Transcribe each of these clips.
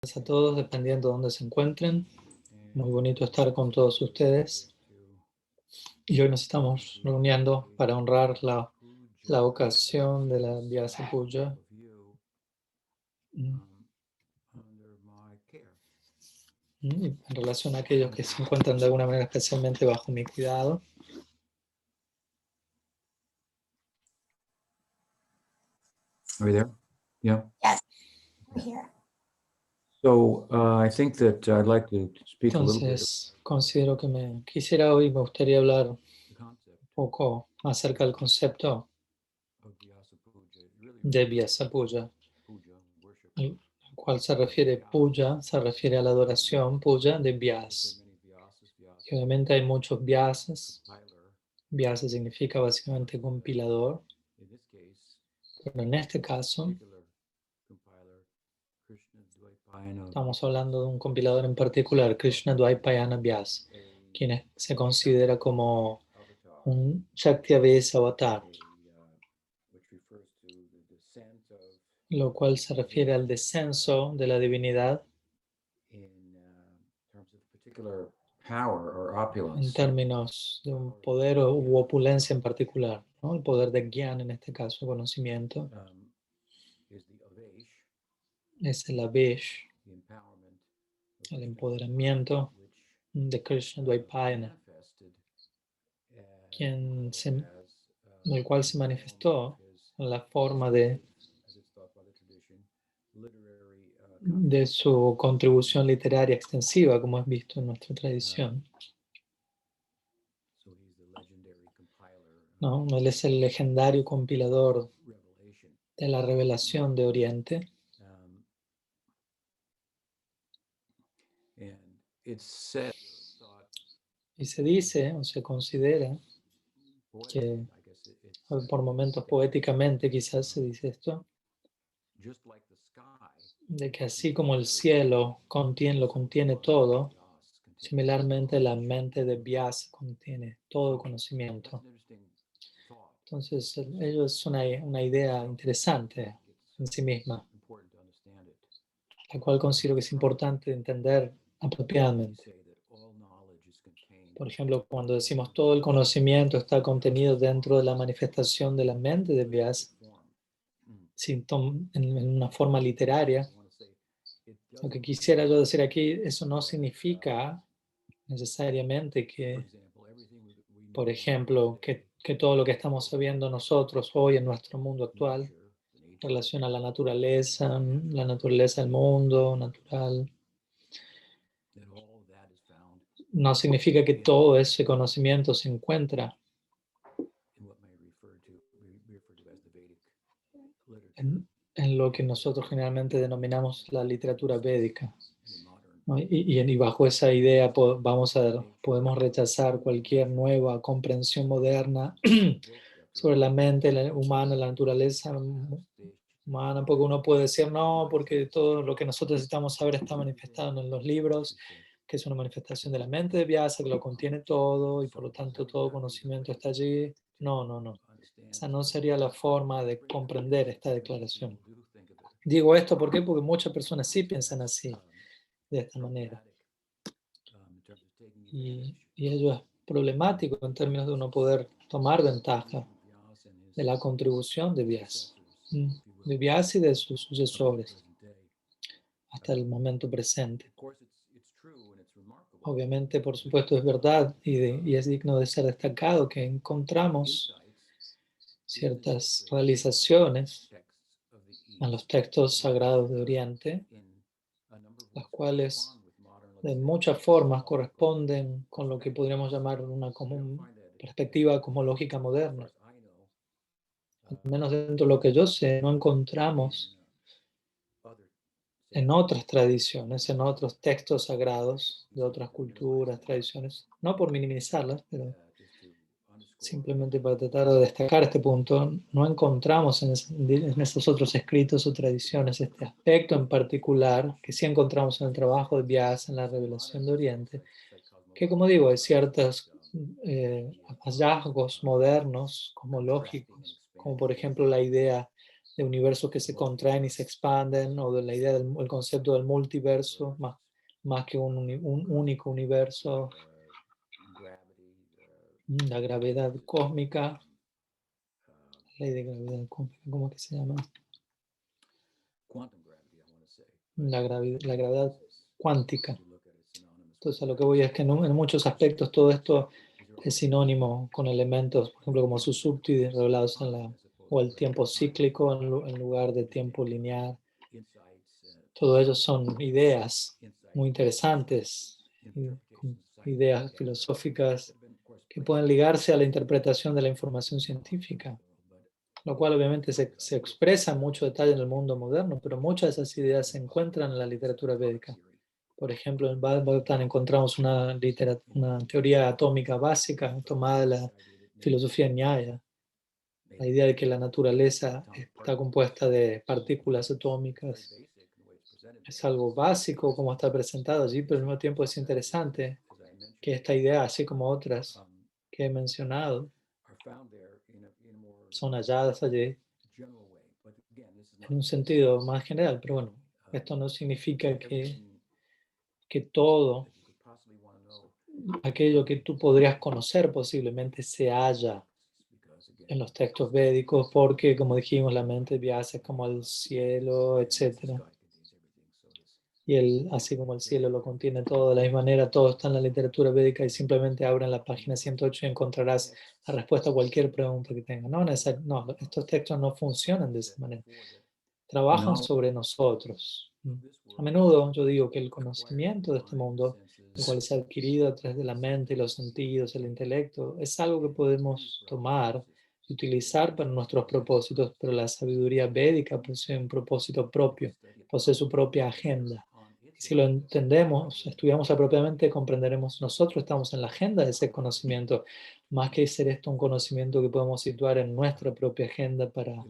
A todos, dependiendo de dónde se encuentren. Muy bonito estar con todos ustedes. Y hoy nos estamos reuniendo para honrar la ocasión de la Vyasa Puja. En relación a aquellos que se encuentran de alguna manera especialmente bajo mi cuidado. Are we there? Yeah. Yes, we're here. So I think that I'd like to speak a little bit Entonces, considero que me gustaría hablar un poco acerca del concepto de Vyasa Puja, al cual se refiere puja, se refiere a la adoración, puja de Vyas. Y obviamente hay muchos Vyasas. Vyasa significa básicamente compilador, pero en este caso estamos hablando de un compilador en particular, Krishna Dvaipayana Vyas, quien se considera como un Shaktiavesa avatar, lo cual se refiere al descenso de la divinidad en términos de un poder u opulencia en particular, ¿no? El poder de Gyan, en este caso, conocimiento, es el Avesh, el empoderamiento de Krishna Dvaipayana, el cual se manifestó en la forma de su contribución literaria extensiva, como es visto en nuestra tradición. ¿No? Él es el legendario compilador de la revelación de Oriente. Y se dice, o se considera, que por momentos poéticamente quizás se dice esto, de que así como el cielo lo contiene todo, similarmente la mente de Vyasa contiene todo conocimiento. Entonces, ello es una idea interesante en sí misma, la cual considero que es importante entender apropiadamente. Por ejemplo, cuando decimos todo el conocimiento está contenido dentro de la manifestación de la mente de Vyasa, en una forma literaria, lo que quisiera yo decir aquí, eso no significa necesariamente que, por ejemplo, que todo lo que estamos sabiendo nosotros hoy en nuestro mundo actual, en relación a la naturaleza del mundo natural, no significa que todo ese conocimiento se encuentra en lo que nosotros generalmente denominamos la literatura védica, ¿no? Y bajo esa idea podemos rechazar cualquier nueva comprensión moderna sobre la mente humana, la naturaleza humana, porque uno puede decir no, porque todo lo que nosotros necesitamos saber está manifestado en los libros, que es una manifestación de la mente de Vyasa, que lo contiene todo y por lo tanto todo conocimiento está allí. No, no, no. Esa no sería la forma de comprender esta declaración. Digo esto ¿por qué? Porque muchas personas sí piensan así, de esta manera. Y ello es problemático en términos de uno poder tomar ventaja de la contribución de Vyasa y de sus sucesores hasta el momento presente. Obviamente, por supuesto, es verdad y es digno de ser destacado que encontramos ciertas realizaciones en los textos sagrados de Oriente, las cuales de muchas formas corresponden con lo que podríamos llamar una perspectiva cosmológica moderna. Al menos dentro de lo que yo sé, no encontramos en otras tradiciones, en otros textos sagrados de otras culturas, tradiciones, no por minimizarlas, pero simplemente para tratar de destacar este punto, no encontramos en esos otros escritos o tradiciones este aspecto en particular que sí encontramos en el trabajo de Vyasa, en la revelación de Oriente, que como digo, hay ciertos hallazgos modernos, cosmológicos, como por ejemplo la idea de universos que se contraen y se expanden, o de la idea del el concepto del multiverso, más que un único universo, la gravedad cósmica, ley de gravedad cósmica, ¿cómo es que se llama? La gravedad cuántica. Entonces, a lo que voy es que en muchos aspectos todo esto es sinónimo con elementos, por ejemplo, como Susupti revelados o el tiempo cíclico en lugar de tiempo lineal. Todo ello son ideas muy interesantes, ideas filosóficas que pueden ligarse a la interpretación de la información científica, lo cual obviamente se expresa en mucho detalle en el mundo moderno, pero muchas de esas ideas se encuentran en la literatura védica. Por ejemplo, en Bhagavatam encontramos una teoría atómica básica tomada de la filosofía Nyaya, la idea de que la naturaleza está compuesta de partículas atómicas. Es algo básico como está presentado allí, pero al mismo tiempo es interesante que esta idea, así como otras que he mencionado, son halladas allí en un sentido más general. Pero bueno, esto no significa que todo aquello que tú podrías conocer posiblemente se halla en los textos védicos, porque, como dijimos, la mente de Vyasa es como el cielo, etc. Y así como el cielo lo contiene todo, de la misma manera todo está en la literatura védica, y simplemente abran la página 108 y encontrarás la respuesta a cualquier pregunta que tengan. No, estos textos no funcionan de esa manera. Trabajan sobre nosotros. A menudo yo digo que el conocimiento de este mundo, el cual es adquirido a través de la mente, los sentidos, el intelecto, es algo que podemos tomar y utilizar para nuestros propósitos, pero la sabiduría védica posee un propósito propio, posee su propia agenda. Y si lo entendemos, estudiamos apropiadamente, comprenderemos, nosotros estamos en la agenda de ese conocimiento, más que ser esto un conocimiento que podemos situar en nuestra propia agenda para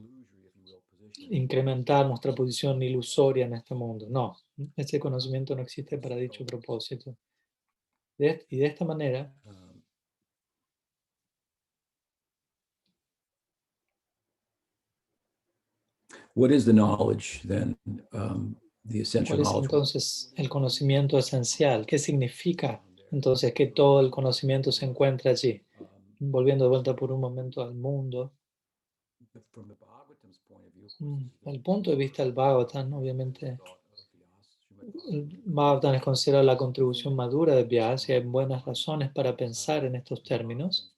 incrementar nuestra posición ilusoria en este mundo. No, ese conocimiento no existe para dicho propósito. Y de esta manera, what is the knowledge then? The essential ¿cuál es knowledge. entonces el conocimiento esencial? ¿Qué significa entonces que todo el conocimiento se encuentra allí? Volviendo de vuelta por un momento al mundo. El punto de vista del Bhagavatam, obviamente, el Bhagavatam es considerado la contribución madura de Vyasa, y hay buenas razones para pensar en estos términos.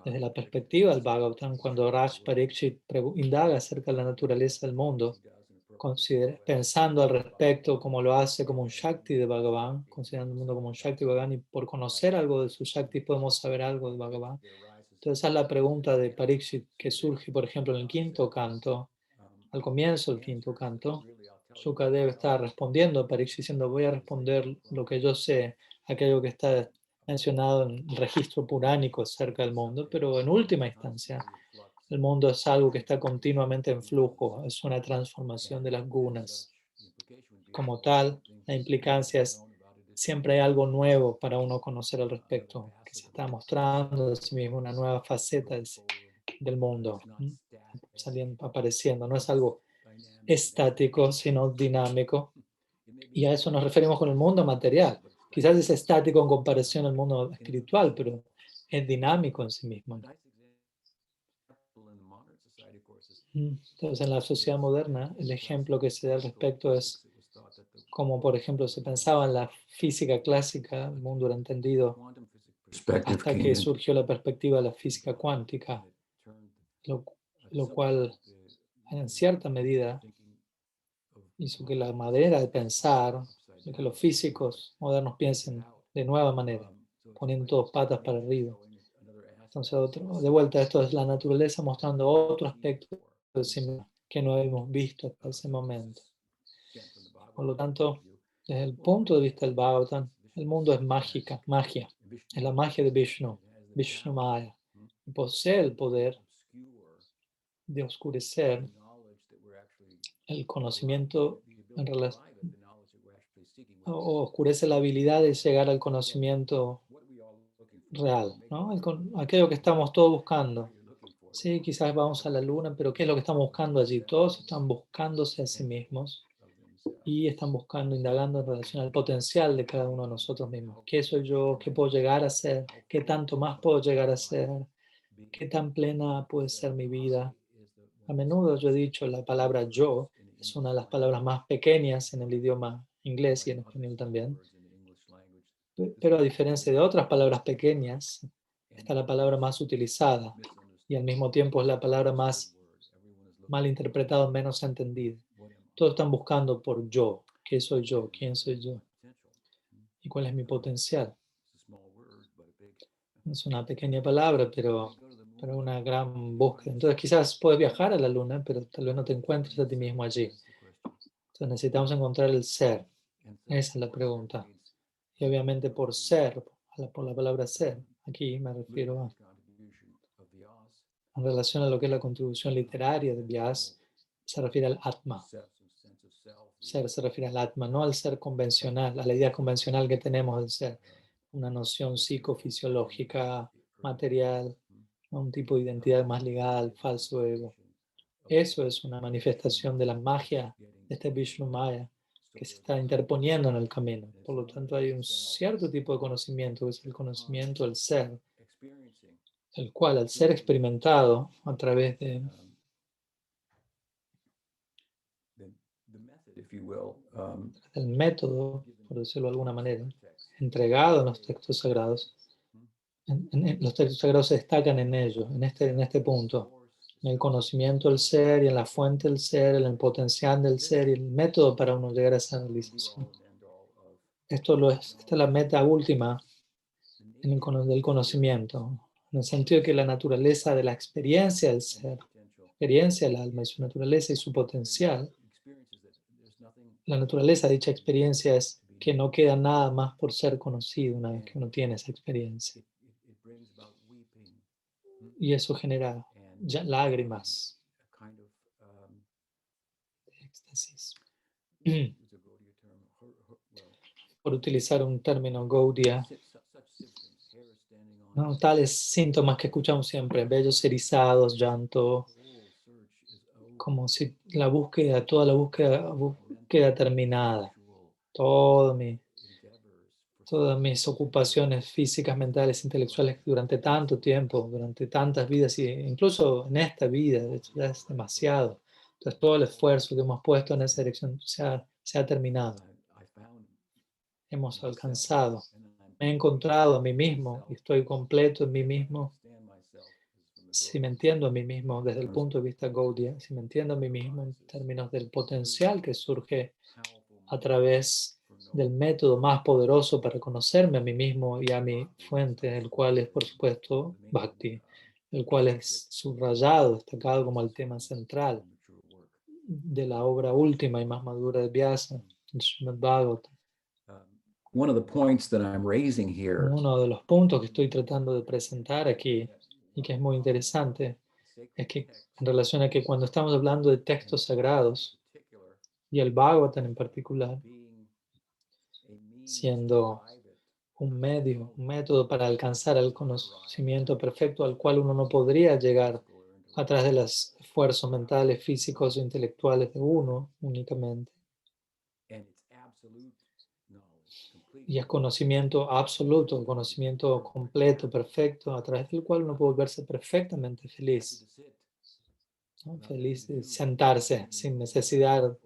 Desde la perspectiva del Bhagavatam, cuando Raj Parikshit indaga acerca de la naturaleza del mundo, pensando al respecto como lo hace como un Shakti de Bhagavan, considerando el mundo como un Shakti de Bhagavan, y por conocer algo de su Shakti podemos saber algo de Bhagavan. Entonces esa es la pregunta de Parikshit que surge, por ejemplo, en el quinto canto. Al comienzo del quinto canto, Sukadeva está respondiendo a Parikshit diciendo: voy a responder lo que yo sé, aquello que está mencionado en el registro puránico acerca del mundo, pero en última instancia, el mundo es algo que está continuamente en flujo, es una transformación de las gunas. Como tal, la implicancia es siempre hay algo nuevo para uno conocer al respecto, que se está mostrando de sí mismo, una nueva faceta del mundo, apareciendo. No es algo estático, sino dinámico. Y a eso nos referimos con el mundo material. Quizás es estático en comparación al mundo espiritual, pero es dinámico en sí mismo. Entonces, en la sociedad moderna, el ejemplo que se da al respecto es como, por ejemplo, se pensaba en la física clásica, el mundo era entendido hasta que surgió la perspectiva de la física cuántica, lo cual en cierta medida hizo que la manera de pensar, que los físicos modernos piensen de nueva manera, poniendo todos patas para arriba. Entonces, de vuelta, esto es la naturaleza mostrando otro aspecto que no hemos visto hasta ese momento. Por lo tanto, desde el punto de vista del Bhagavatam, el mundo es magia, es la magia de Vishnu, Vishnu Maya, y posee el poder de oscurecer el conocimiento en relación, o oscurece la habilidad de llegar al conocimiento real, ¿no? Aquello que estamos todos buscando. Sí, quizás vamos a la luna, pero ¿qué es lo que estamos buscando allí? Todos están buscándose a sí mismos y están buscando, indagando en relación al potencial de cada uno de nosotros mismos. ¿Qué soy yo? ¿Qué puedo llegar a ser? ¿Qué tanto más puedo llegar a ser? ¿Qué tan plena puede ser mi vida? A menudo yo he dicho la palabra yo es una de las palabras más pequeñas en el idioma inglés y en español también. Pero a diferencia de otras palabras pequeñas, está la palabra más utilizada y al mismo tiempo es la palabra más mal interpretada, menos entendida. Todos están buscando por yo. ¿Qué soy yo? ¿Quién soy yo? ¿Y cuál es mi potencial? Es una pequeña palabra, pero una gran búsqueda. Entonces quizás puedes viajar a la luna, pero tal vez no te encuentres a ti mismo allí. Entonces necesitamos encontrar el ser. Esa es la pregunta. Y obviamente por ser, por la palabra ser, aquí me refiero a, en relación a lo que es la contribución literaria de Vyas, se refiere al Atma. Ser se refiere al Atma, no al ser convencional, a la idea convencional que tenemos del ser. Una noción psicofisiológica, material, un tipo de identidad más ligada al falso ego. Eso es una manifestación de la magia de este Vishnu Maya que se está interponiendo en el camino. Por lo tanto, hay un cierto tipo de conocimiento, que es el conocimiento del ser, el cual al ser experimentado a través del método, por decirlo de alguna manera, entregado en los textos sagrados, los textos sagrados se destacan en ello, en este punto, en el conocimiento del ser y en la fuente del ser, en el potencial del ser y el método para uno llegar a esa realización. Esta es la meta última del conocimiento, en el sentido de que la naturaleza de la experiencia del ser, la experiencia del alma y su naturaleza y su potencial, la naturaleza de dicha experiencia es que no queda nada más por ser conocido una vez que uno tiene esa experiencia. Y eso genera lágrimas, éxtasis. Por utilizar un término Gaudiya, ¿no? Tales síntomas que escuchamos siempre, vellos erizados, llanto, como si toda la búsqueda terminada, todas mis ocupaciones físicas, mentales, intelectuales durante tanto tiempo, durante tantas vidas, e incluso en esta vida, de hecho, ya es demasiado. Entonces todo el esfuerzo que hemos puesto en esa dirección se ha terminado. Hemos alcanzado. Me he encontrado a mí mismo y estoy completo en mí mismo. Si me entiendo a mí mismo desde el punto de vista Gaudiya, si me entiendo a mí mismo en términos del potencial que surge a través del método más poderoso para conocerme a mí mismo y a mi fuente, el cual es, por supuesto, Bhakti, el cual es subrayado, destacado como el tema central de la obra última y más madura de Vyasa, el Srimad Bhagavatam. One of the points that I'm raising here, uno de los puntos que estoy tratando de presentar aquí y que es muy interesante es que en relación a que cuando estamos hablando de textos sagrados y el Bhagavatam en particular, siendo un medio, un método para alcanzar el conocimiento perfecto al cual uno no podría llegar a través de los esfuerzos mentales, físicos o intelectuales de uno únicamente. Y es conocimiento absoluto, conocimiento completo, perfecto, a través del cual uno puede volverse perfectamente feliz, ¿no? Feliz de sentarse sin necesidad,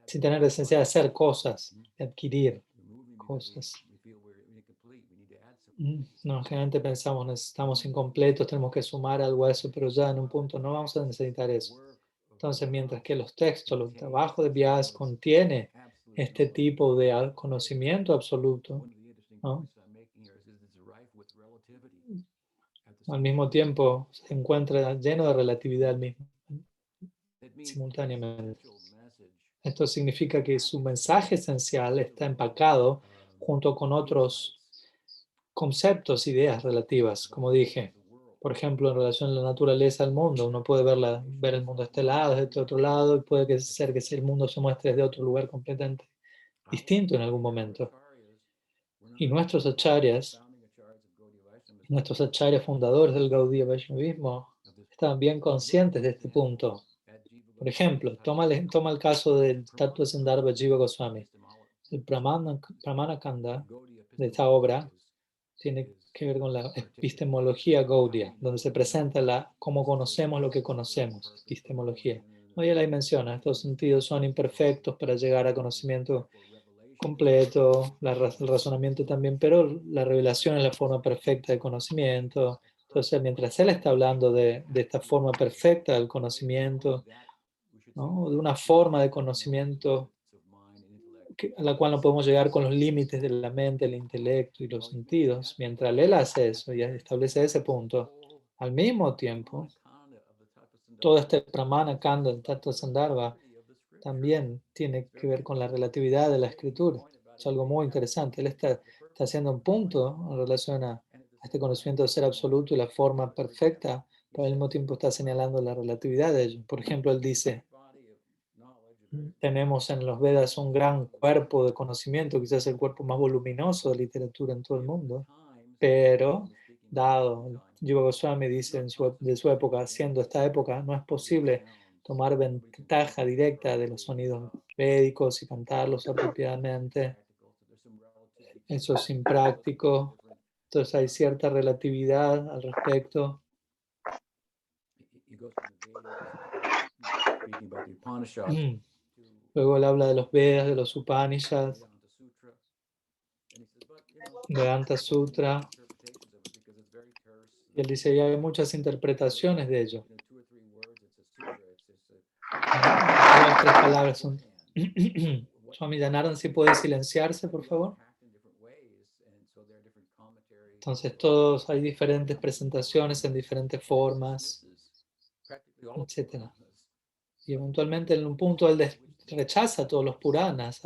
sin tener necesidad de hacer cosas, de adquirir cosas. No, generalmente pensamos, necesitamos incompletos, tenemos que sumar algo a eso, pero ya en un punto no vamos a necesitar eso. Entonces, mientras que los textos, los trabajos de Vyas contiene este tipo de conocimiento absoluto, ¿no? Al mismo tiempo se encuentra lleno de relatividad al mismo, simultáneamente. Esto significa que su mensaje esencial está empacado junto con otros conceptos, ideas relativas, como dije. Por ejemplo, en relación a la naturaleza del mundo, uno puede ver el mundo de este lado, de este otro lado, y puede ser que si el mundo se muestre desde otro lugar completamente distinto en algún momento. Y nuestros acharyas fundadores del Gaudiya Vaishnavismo, estaban bien conscientes de este punto. Por ejemplo, toma el caso del Tattva Sandarbha Jiva Goswami. El Pramana Kanda de esta obra tiene que ver con la epistemología Gaudiya, donde se presenta cómo conocemos lo que conocemos, epistemología. ¿No? Y él ahí menciona, estos sentidos son imperfectos para llegar a conocimiento completo, el razonamiento también, pero la revelación es la forma perfecta de conocimiento. Entonces, mientras él está hablando de esta forma perfecta del conocimiento, ¿no? De una forma de conocimiento a la cual no podemos llegar con los límites de la mente, el intelecto y los sentidos, mientras él hace eso y establece ese punto, al mismo tiempo, todo este Pramana Kanda, el Tattva Sandarbha, también tiene que ver con la relatividad de la escritura. Es algo muy interesante. Él está haciendo un punto en relación a este conocimiento de ser absoluto y la forma perfecta, pero al mismo tiempo está señalando la relatividad de ello. Por ejemplo, él dice, tenemos en los Vedas un gran cuerpo de conocimiento, quizás el cuerpo más voluminoso de literatura en todo el mundo, pero dado, Jiva Goswami dice de su época, siendo esta época, no es posible tomar ventaja directa de los sonidos védicos y cantarlos apropiadamente. Eso es impráctico. Entonces hay cierta relatividad al respecto. Luego él habla de los Vedas, de los Upanishads, Vedanta Sutra. Y él dice, ya hay muchas interpretaciones de ello. Las tres palabras son... Swami Janaran, si puede silenciarse, por favor. Entonces todos hay diferentes presentaciones en diferentes formas, etc. Y eventualmente en un punto él rechaza todos los Puranas,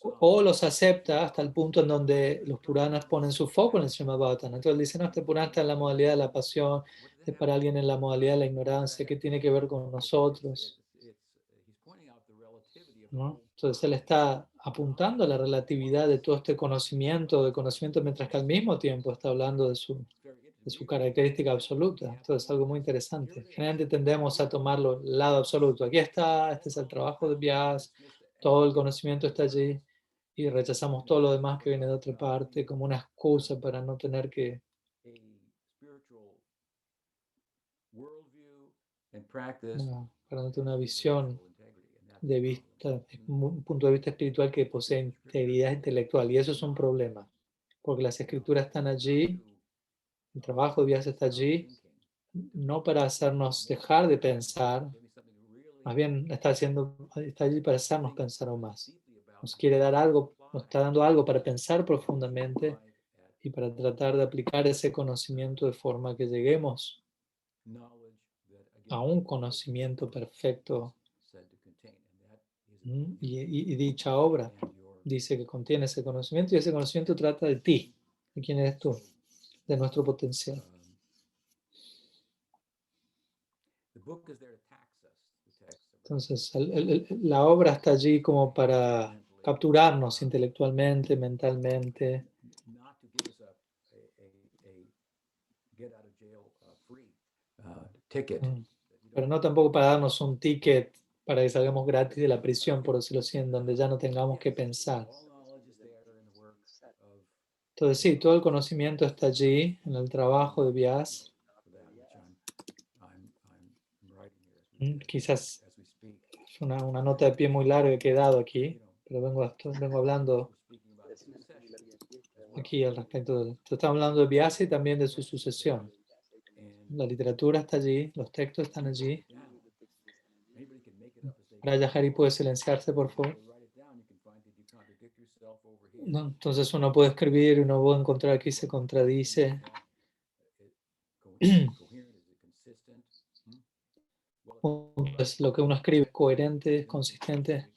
o los acepta hasta el punto en donde los Puranas ponen su foco en el Srimad Bhagavatam. Entonces él dice, no, este Purana está en la modalidad de la pasión, es para alguien en la modalidad de la ignorancia, ¿qué tiene que ver con nosotros? ¿No? Entonces él está apuntando a la relatividad de todo este conocimiento, mientras que al mismo tiempo está hablando de su característica absoluta. Entonces es algo muy interesante. Generalmente tendemos a tomarlo el lado absoluto. Aquí está, este es el trabajo de Vyas, todo el conocimiento está allí, y rechazamos todo lo demás que viene de otra parte como una excusa para no tener que... para no tener una visión de vista, un punto de vista espiritual que posee integridad intelectual. Y eso es un problema, porque las escrituras están allí, el trabajo de Vyas está allí, no para hacernos dejar de pensar, más bien está allí para hacernos pensar aún más. Nos quiere dar algo, nos está dando algo para pensar profundamente y para tratar de aplicar ese conocimiento de forma que lleguemos a un conocimiento perfecto. Y dicha obra dice que contiene ese conocimiento, y ese conocimiento trata de ti, de quién eres tú, de nuestro potencial. Entonces, la obra está allí como para capturarnos intelectualmente, mentalmente. Pero no tampoco para darnos un ticket para que salgamos gratis de la prisión, por decirlo así, en donde ya no tengamos que pensar. Entonces sí, todo el conocimiento está allí, en el trabajo de Vyas. Quizás es una nota de pie muy larga que he dado aquí, pero vengo hablando aquí al respecto de... Estamos hablando de Vyasa y también de su sucesión. La literatura está allí, los textos están allí. Raya Hari, ¿puede silenciarse, por favor? No, entonces uno puede escribir y uno puede encontrar aquí se contradice. Entonces, lo que uno escribe es coherente, es consistente.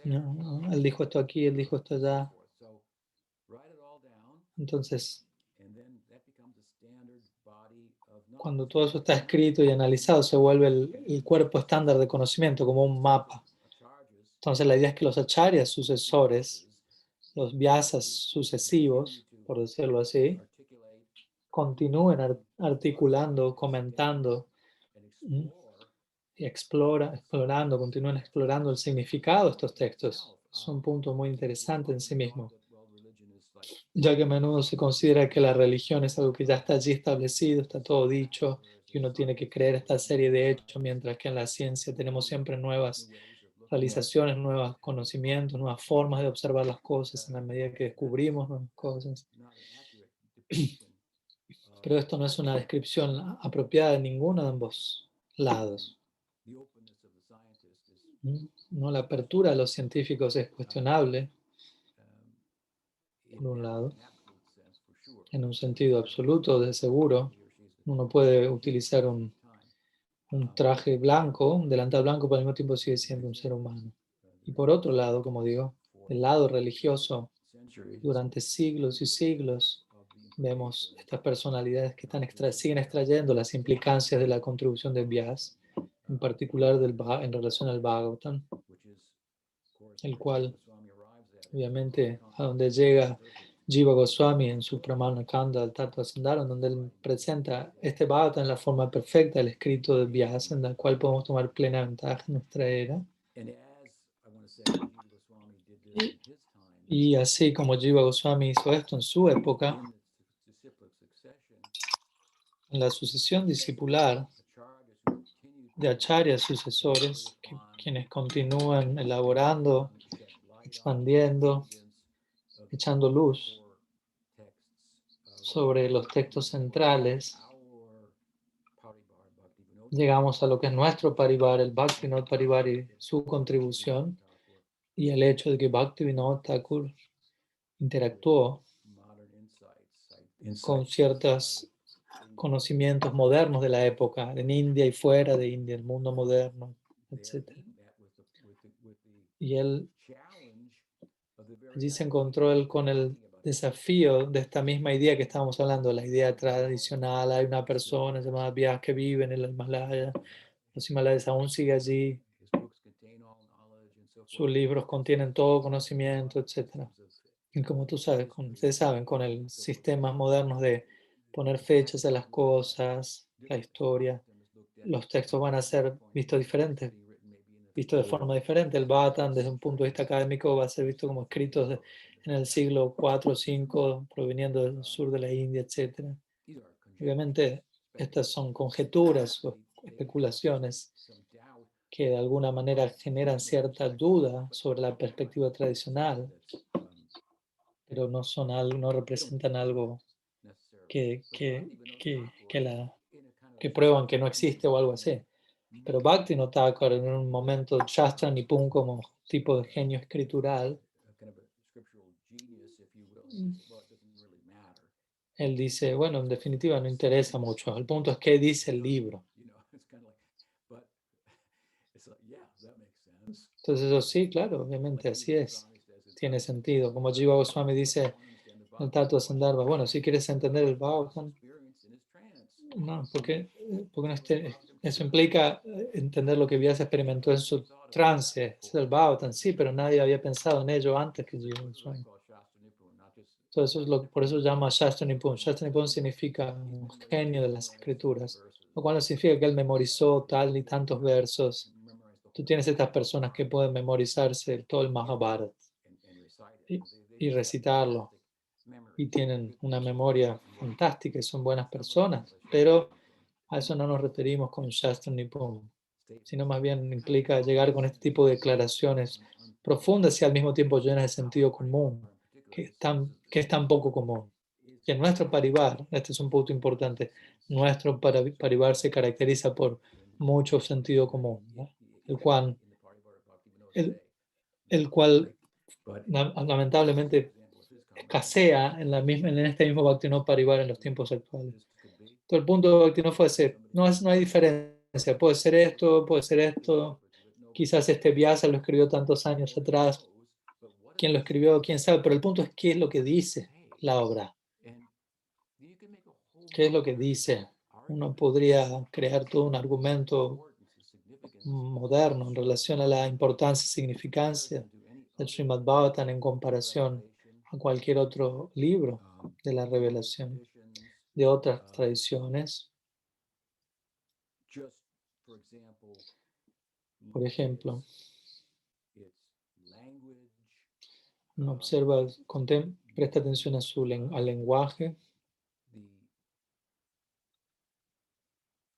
No, él dijo esto aquí, él dijo esto allá. Entonces, cuando todo eso está escrito y analizado, se vuelve el cuerpo estándar de conocimiento, como un mapa. Entonces, la idea es que los acharyas sucesores, los vyasas sucesivos, por decirlo así, continúen articulando, comentando, y continúen explorando el significado de estos textos. Es un punto muy interesante en sí mismo, ya que a menudo se considera que la religión es algo que ya está allí establecido, está todo dicho, y uno tiene que creer esta serie de hechos, mientras que en la ciencia tenemos siempre nuevas realizaciones, nuevos conocimientos, nuevas formas de observar las cosas en la medida que descubrimos nuevas cosas. Pero esto no es una descripción apropiada de ninguno de ambos lados. No, la apertura a los científicos es cuestionable, por un lado, en un sentido absoluto, de seguro. Uno puede utilizar un traje blanco, un delantal blanco, pero al mismo tiempo sigue siendo un ser humano. Y por otro lado, como digo, el lado religioso, durante siglos y siglos, vemos estas personalidades que siguen extrayendo las implicancias de la contribución de Vyas, en particular en relación al Bhagavatam, el cual, obviamente, a donde llega Jiva Goswami en su Pramana Kanda, al Tattva Sandara, donde él presenta este Bhagavatam en la forma perfecta del escrito de Vyasa, en la cual podemos tomar plena ventaja en nuestra era. Y así como Jiva Goswami hizo esto en su época, en la sucesión discipular de acharyas sucesores, quienes continúan elaborando, expandiendo, echando luz sobre los textos centrales, llegamos a lo que es nuestro Parivar, el Bhaktivinoda Parivar y su contribución, y el hecho de que Bhaktivinoda Thakur interactuó con ciertos conocimientos modernos de la época, en India y fuera de India, el mundo moderno, etc. Y él allí se encontró con el desafío de esta misma idea que estábamos hablando, la idea tradicional. Hay una persona llamada Vyas que vive en el Himalaya, los Himalayas aún sigue allí, sus libros contienen todo conocimiento, etc. Y como tú sabes, ustedes saben, con el sistemas modernos de poner fechas a las cosas, la historia, los textos van a ser vistos diferentes, vistos de forma diferente. El Bhattan, desde un punto de vista académico, va a ser visto como escritos en el siglo IV o V, proveniendo del sur de la India, etc. Obviamente, estas son conjeturas o especulaciones que de alguna manera generan cierta duda sobre la perspectiva tradicional, pero no representan algo que, que prueban que no existe o algo así. Pero Bhaktivinoda Thakur, en un momento Shastra Nipun como tipo de genio escritural, él dice, bueno, en definitiva no interesa mucho, el punto es qué dice el libro. Entonces eso sí, claro, obviamente así es, tiene sentido. Como Jiva Goswami dice en el Tattva Sandarbha, bueno, si quieres entender el Bhagavatam, no, porque no eso implica entender lo que Vyasa experimentó en su trance, es el Bhagavatam, sí, pero nadie había pensado en ello antes que Jiva Goswami. Entonces, por eso se llama Shastra Nipun. Shastra Nipun significa un genio de las escrituras, lo cual no significa que él memorizó tal y tantos versos. Tú tienes estas personas que pueden memorizarse todo el Mahabharata y recitarlo, y tienen una memoria fantástica y son buenas personas, pero a eso no nos referimos con Shastra Nipun, sino más bien implica llegar con este tipo de declaraciones profundas y al mismo tiempo llenas de sentido común, que es tan poco común. Y en nuestro parivar, este es un punto importante, nuestro parivar se caracteriza por mucho sentido común, ¿no? el, el cual lamentablemente escasea en este mismo Bhaktivinoda Parivar en los tiempos actuales. Todo el punto de Bhaktivinoda fue ese, no hay diferencia, puede ser esto, quizás este Vyasa lo escribió tantos años atrás, quién lo escribió, quién sabe, pero el punto es qué es lo que dice la obra, qué es lo que dice. Uno podría crear todo un argumento moderno en relación a la importancia y significancia del Srimad Bhagavatam en comparación a cualquier otro libro de la revelación. de otras tradiciones. just, for example, Por look at ejemplo, its language, uno observa, presta atención a al lenguaje.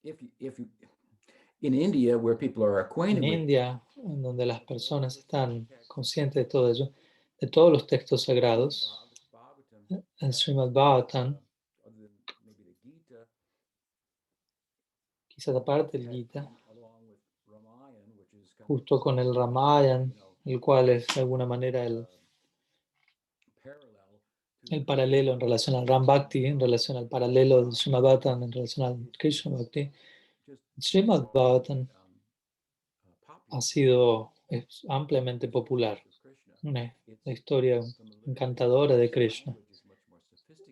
if you in India, where people are acquainted En with India, en donde las personas están conscientes de todo ello, de todos los textos sagrados, el Srimad Bhagavatam, other than maybe the Gita, quizás aparte del Gita, along with Ramayana, which is kind justo con el Ramayana, el cual es de alguna manera parallel el paralelo en relación al Ram Bhakti, en relación al paralelo del Srimad Bhagavatam, en relación al Krishna Bhakti. El Srimad Bhagavatam ha sido ampliamente popular, una historia encantadora de Krishna.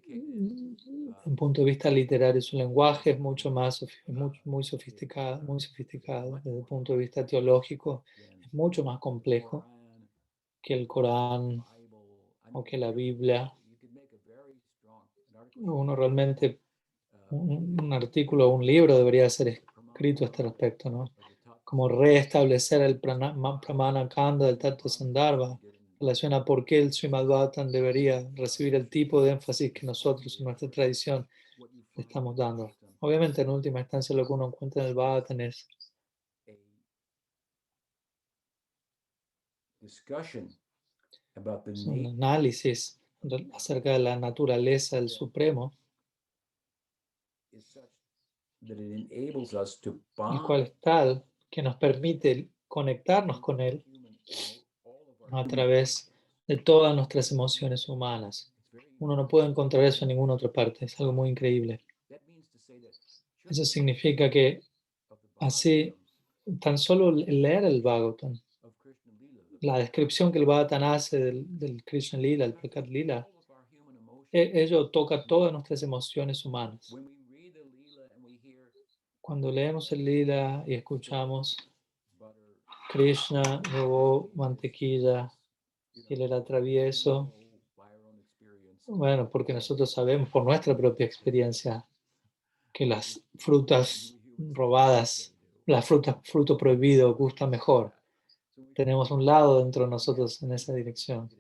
Desde un punto de vista literario, su lenguaje es mucho más muy sofisticado, muy sofisticado. Desde el punto de vista teológico, es mucho más complejo que el Corán o que la Biblia. Uno realmente, un artículo o un libro debería ser escrito a este respecto, ¿no? Como restablecer el Pramana Kanda del Tattva Sandarbha en relación a por qué el Srimad Bhagavatam debería recibir el tipo de énfasis que nosotros en nuestra tradición le estamos dando. Obviamente, en última instancia, lo que uno encuentra en el Bhagavatam es un análisis acerca de la naturaleza del Supremo, el cual es tal que nos permite conectarnos con Él a través de todas nuestras emociones humanas. Uno no puede encontrar eso en ninguna otra parte, es algo muy increíble. Eso significa que así, tan solo leer el Bhagavatam, la descripción que el Bhagavatam hace del Krishna Lila, el Prakat Lila, ello toca todas nuestras emociones humanas. Cuando leemos el Lila y escuchamos Krishna robó mantequilla y él era travieso, bueno, porque nosotros sabemos por nuestra propia experiencia que las frutas robadas, fruto prohibido gusta mejor. Tenemos un lado dentro de nosotros en esa dirección.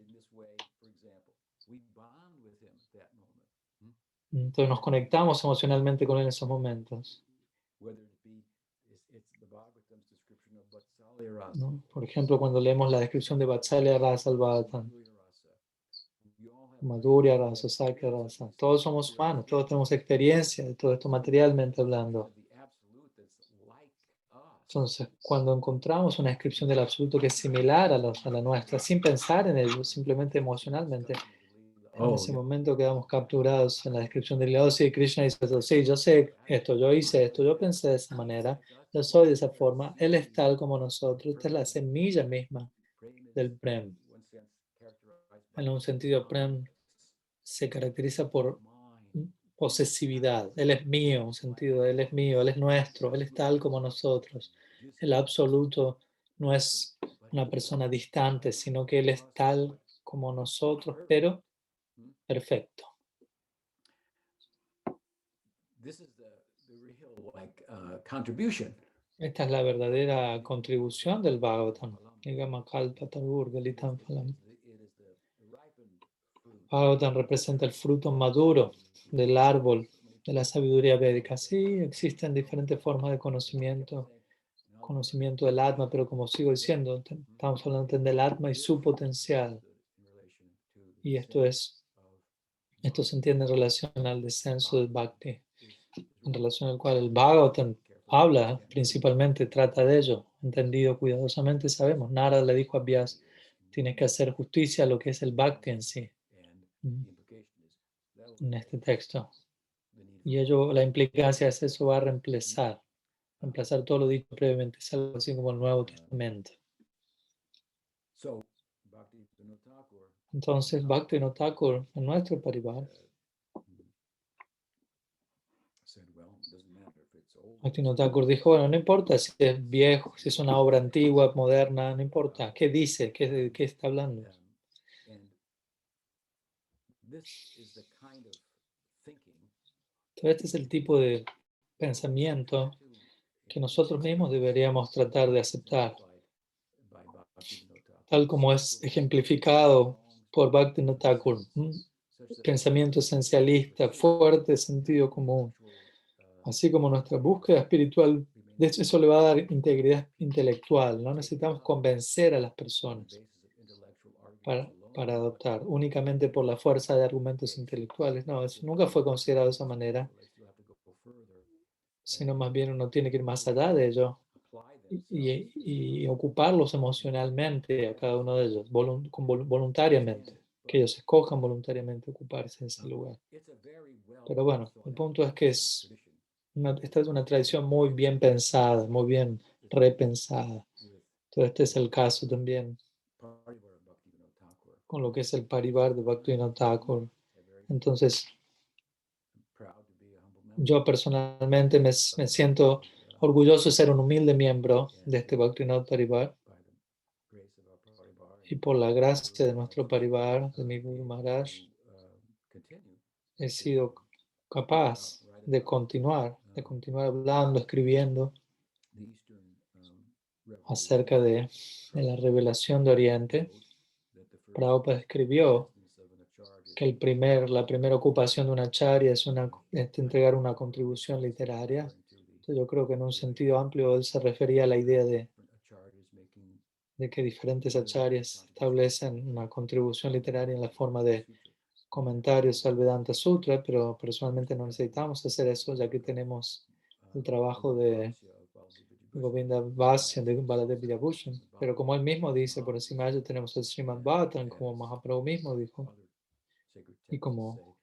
Entonces nos conectamos emocionalmente con él en esos momentos. ¿No? Por ejemplo, cuando leemos la descripción de Vatsalya Rasa al Bhagavatam, Madhurya Rasa, Sakya Rasa, todos somos humanos, todos tenemos experiencia de todo esto materialmente hablando. Entonces, cuando encontramos una descripción del absoluto que es similar a la nuestra, sin pensar en ello, simplemente emocionalmente, en ese momento quedamos capturados en la descripción del Lila. Sí, Krishna dice eso, sí, yo sé esto, yo hice esto, yo pensé de esa manera, yo soy de esa forma, Él es tal como nosotros, esta es la semilla misma del Prem. En un sentido, Prem se caracteriza por posesividad. Él es mío, un sentido, Él es mío, Él es nuestro, Él es tal como nosotros. El absoluto no es una persona distante, sino que Él es tal como nosotros, pero perfecto. Esta es la verdadera contribución del Bhagavatam. Bhagavatam representa el fruto maduro del árbol de la sabiduría védica. Sí, existen diferentes formas de conocimiento del Atma, pero como sigo diciendo, estamos hablando del Atma y su potencial. Y esto se entiende en relación al descenso del Bhakti, en relación al cual el Bhagavatam habla, principalmente trata de ello, entendido cuidadosamente. Sabemos, Narada le dijo a Vyas, tienes que hacer justicia a lo que es el Bhakti en sí, en este texto. Y ello, la implicancia es eso va a reemplazar todo lo dicho previamente, es algo así como el Nuevo Testamento. Entonces, Bhaktivinoda Thakur, en nuestro parivar, Bhaktivinoda Thakur dijo, bueno, no importa si es viejo, si es una obra antigua, moderna, no importa. ¿Qué dice? ¿De qué está hablando? Entonces, este es el tipo de pensamiento que nosotros mismos deberíamos tratar de aceptar, tal como es ejemplificado por Bhaktivinoda Thakur. Pensamiento esencialista, fuerte sentido común, así como nuestra búsqueda espiritual. De hecho, eso le va a dar integridad intelectual. No necesitamos convencer a las personas para adoptar únicamente por la fuerza de argumentos intelectuales. No, eso nunca fue considerado de esa manera, sino más bien uno tiene que ir más allá de ello y ocuparlos emocionalmente a cada uno de ellos, voluntariamente, que ellos escojan voluntariamente ocuparse en ese lugar. Pero bueno, el punto es que esta es una tradición muy bien pensada, muy bien repensada. Entonces este es el caso también con lo que es el Parivar de Bhaktivinoda Thakur. Entonces, yo personalmente me siento orgulloso de ser un humilde miembro de este Bhaktivinoda Parivar y por la gracia de nuestro Parivar, de mi Guru Maharaj, he sido capaz de continuar hablando, escribiendo acerca de la revelación de Oriente. Prabhupada escribió que la primera ocupación de una acharya es entregar una contribución literaria. Entonces yo creo que en un sentido amplio él se refería a la idea de que diferentes acharyas establecen una contribución literaria en la forma de comentarios al Vedanta Sutra, pero personalmente no necesitamos hacer eso, ya que tenemos el trabajo de Govinda Vasya, de Baladev Vidyabhushan. Pero como él mismo dice, por encima de ello tenemos el Srimad Bhattan, como Mahaprabhu mismo dijo, y como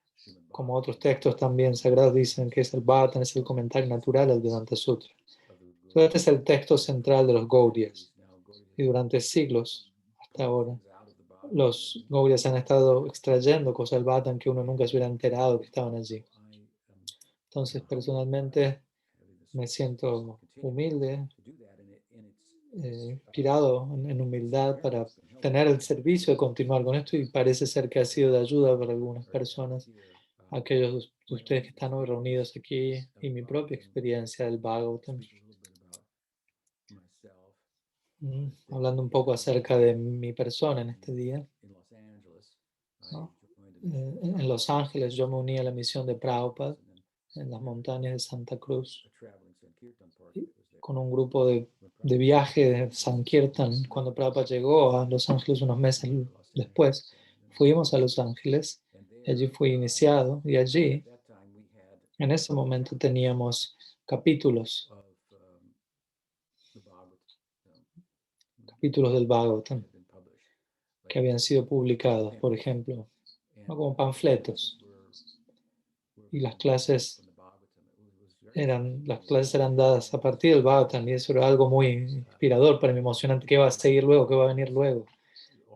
otros textos también sagrados dicen que es el Bhattan, es el comentario natural al Vedanta Sutra. Entonces, este es el texto central de los Gaudiyas. Y durante siglos, hasta ahora, los Gaudiyas han estado extrayendo cosas del Bhattan que uno nunca se hubiera enterado que estaban allí. Entonces, personalmente, me siento humilde, inspirado en humildad para tener el servicio de continuar con esto y parece ser que ha sido de ayuda para algunas personas, aquellos de ustedes que están hoy reunidos aquí y mi propia experiencia del Bhagavatam. Hablando un poco acerca de mi persona en este día, ¿no? En Los Ángeles yo me uní a la misión de Prabhupada en las montañas de Santa Cruz con un grupo de viaje de Sankirtan. Cuando Prabhupada llegó a Los Ángeles unos meses después, fuimos a Los Ángeles, y allí fui iniciado y allí, en ese momento teníamos capítulos del Bhagavatam que habían sido publicados, por ejemplo, ¿no? Como panfletos. Y las clases eran dadas a partir del Bhagavatam y eso era algo muy inspirador para mí, emocionante. ¿Qué va a seguir luego? ¿Qué va a venir luego?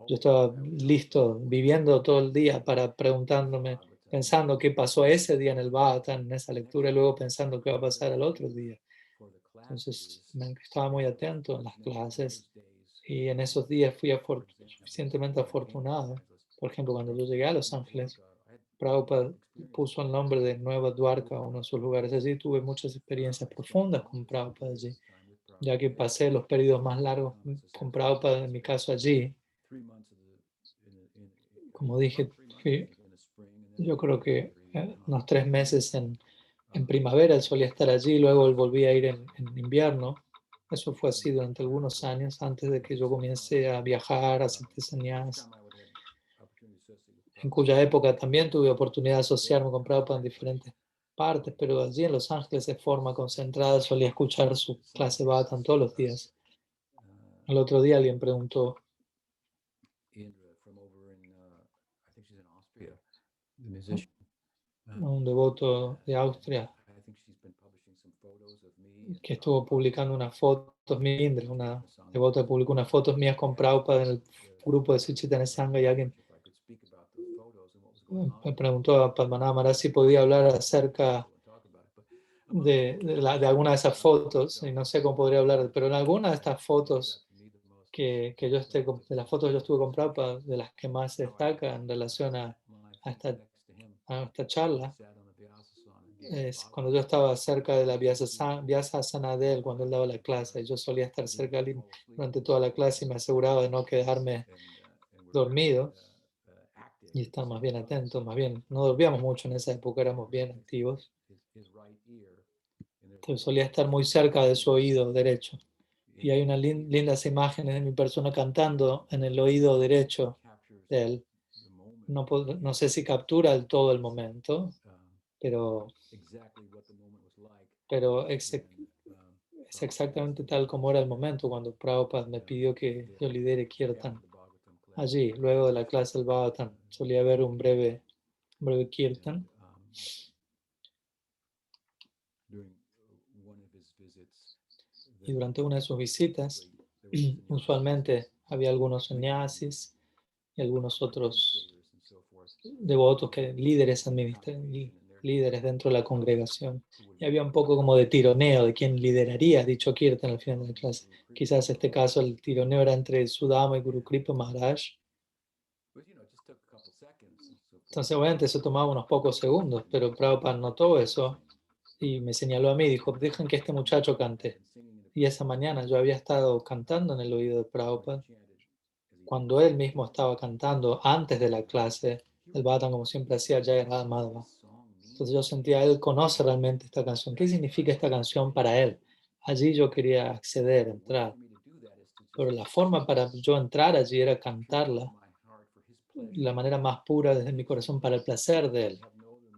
Yo estaba listo, viviendo todo el día preguntándome, pensando qué pasó ese día en el Bhagavatam, en esa lectura, y luego pensando qué va a pasar el otro día. Entonces estaba muy atento en las clases y en esos días fui suficientemente afortunado. Por ejemplo, cuando yo llegué a Los Ángeles, Prabhupada puso el nombre de Nueva Dwarka, uno de sus lugares allí. Tuve muchas experiencias profundas con Prabhupada allí, ya que pasé los periodos más largos con Prabhupada, en mi caso allí. Como dije, yo creo que unos 3 meses en primavera él solía estar allí, luego él volvía a ir en invierno. Eso fue así durante algunos años, antes de que yo comience a viajar, a hacer sannyas, en cuya época también tuve oportunidad de asociarme con Prabhupada en diferentes partes, pero allí en Los Ángeles de forma concentrada solía escuchar su clase Bhattan todos los días. El otro día alguien preguntó, un devoto de Austria, que estuvo publicando unas fotos mías, una devota publicó unas fotos mías con Prabhupada en el grupo de Sri Chaitanya Sangha y alguien me preguntó a Padmanabha Maharaj si podía hablar acerca de alguna de esas fotos, y no sé cómo podría hablar, pero en alguna de estas fotos que de las fotos que yo estuve con Prabhupada, de las que más se destaca en relación a esta charla, cuando yo estaba cerca de la Vyasasana de él, cuando él daba la clase, yo solía estar cerca de él durante toda la clase y me aseguraba de no quedarme dormido y estar más bien atento, más bien, no dormíamos mucho en esa época, éramos bien activos. Entonces solía estar muy cerca de su oído derecho. Y hay unas lindas imágenes de mi persona cantando en el oído derecho de él. No sé si captura del todo el momento, pero es exactamente tal como era el momento cuando Prabhupada me pidió que yo lidere Kirtan. Allí, luego de la clase del Bhagavatam, solía haber un breve Kirtan. Y durante una de sus visitas, usualmente había algunos sannyasis y algunos otros devotos, líderes dentro de la congregación. Y había un poco como de tironeo de quién lideraría dicho Kirtan al final de la clase. Quizás en este caso el tironeo era entre Sudama y Guru Kripa Maharaj. Entonces obviamente eso tomaba unos pocos segundos, pero Prabhupada notó eso y me señaló a mí, dijo, dejen que este muchacho cante. Y esa mañana yo había estado cantando en el oído de Prabhupada. Cuando él mismo estaba cantando antes de la clase, el Bhattan como siempre hacía Jai Radha Madhava. Entonces yo sentía, él conoce realmente esta canción. ¿Qué significa esta canción para él? Allí yo quería acceder, entrar. Pero la forma para yo entrar allí era cantarla, la manera más pura desde mi corazón para el placer de él.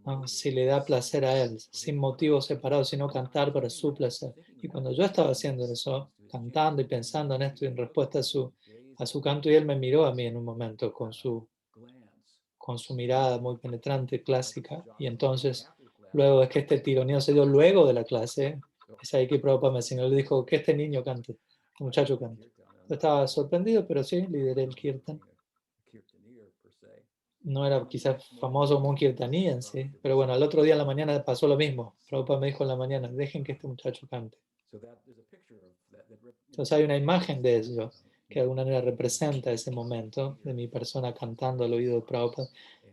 ¿No? Si le da placer a él, sin motivos separados, sino cantar para su placer. Y cuando yo estaba haciendo eso, cantando y pensando en esto y en respuesta a su canto, y él me miró a mí en un momento con su mirada muy penetrante, clásica, y entonces, luego es que este tironeo se dio luego de la clase, es ahí que Prabhupada me enseñó, le dijo que este niño cante, este muchacho cante. Yo estaba sorprendido, pero sí, lideré el kirtan. No era quizás famoso como un kirtaní en sí, pero bueno, al otro día en la mañana pasó lo mismo. Prabhupada me dijo en la mañana, dejen que este muchacho cante. Entonces hay una imagen de eso que de alguna manera representa ese momento de mi persona cantando al oído de Prabhupada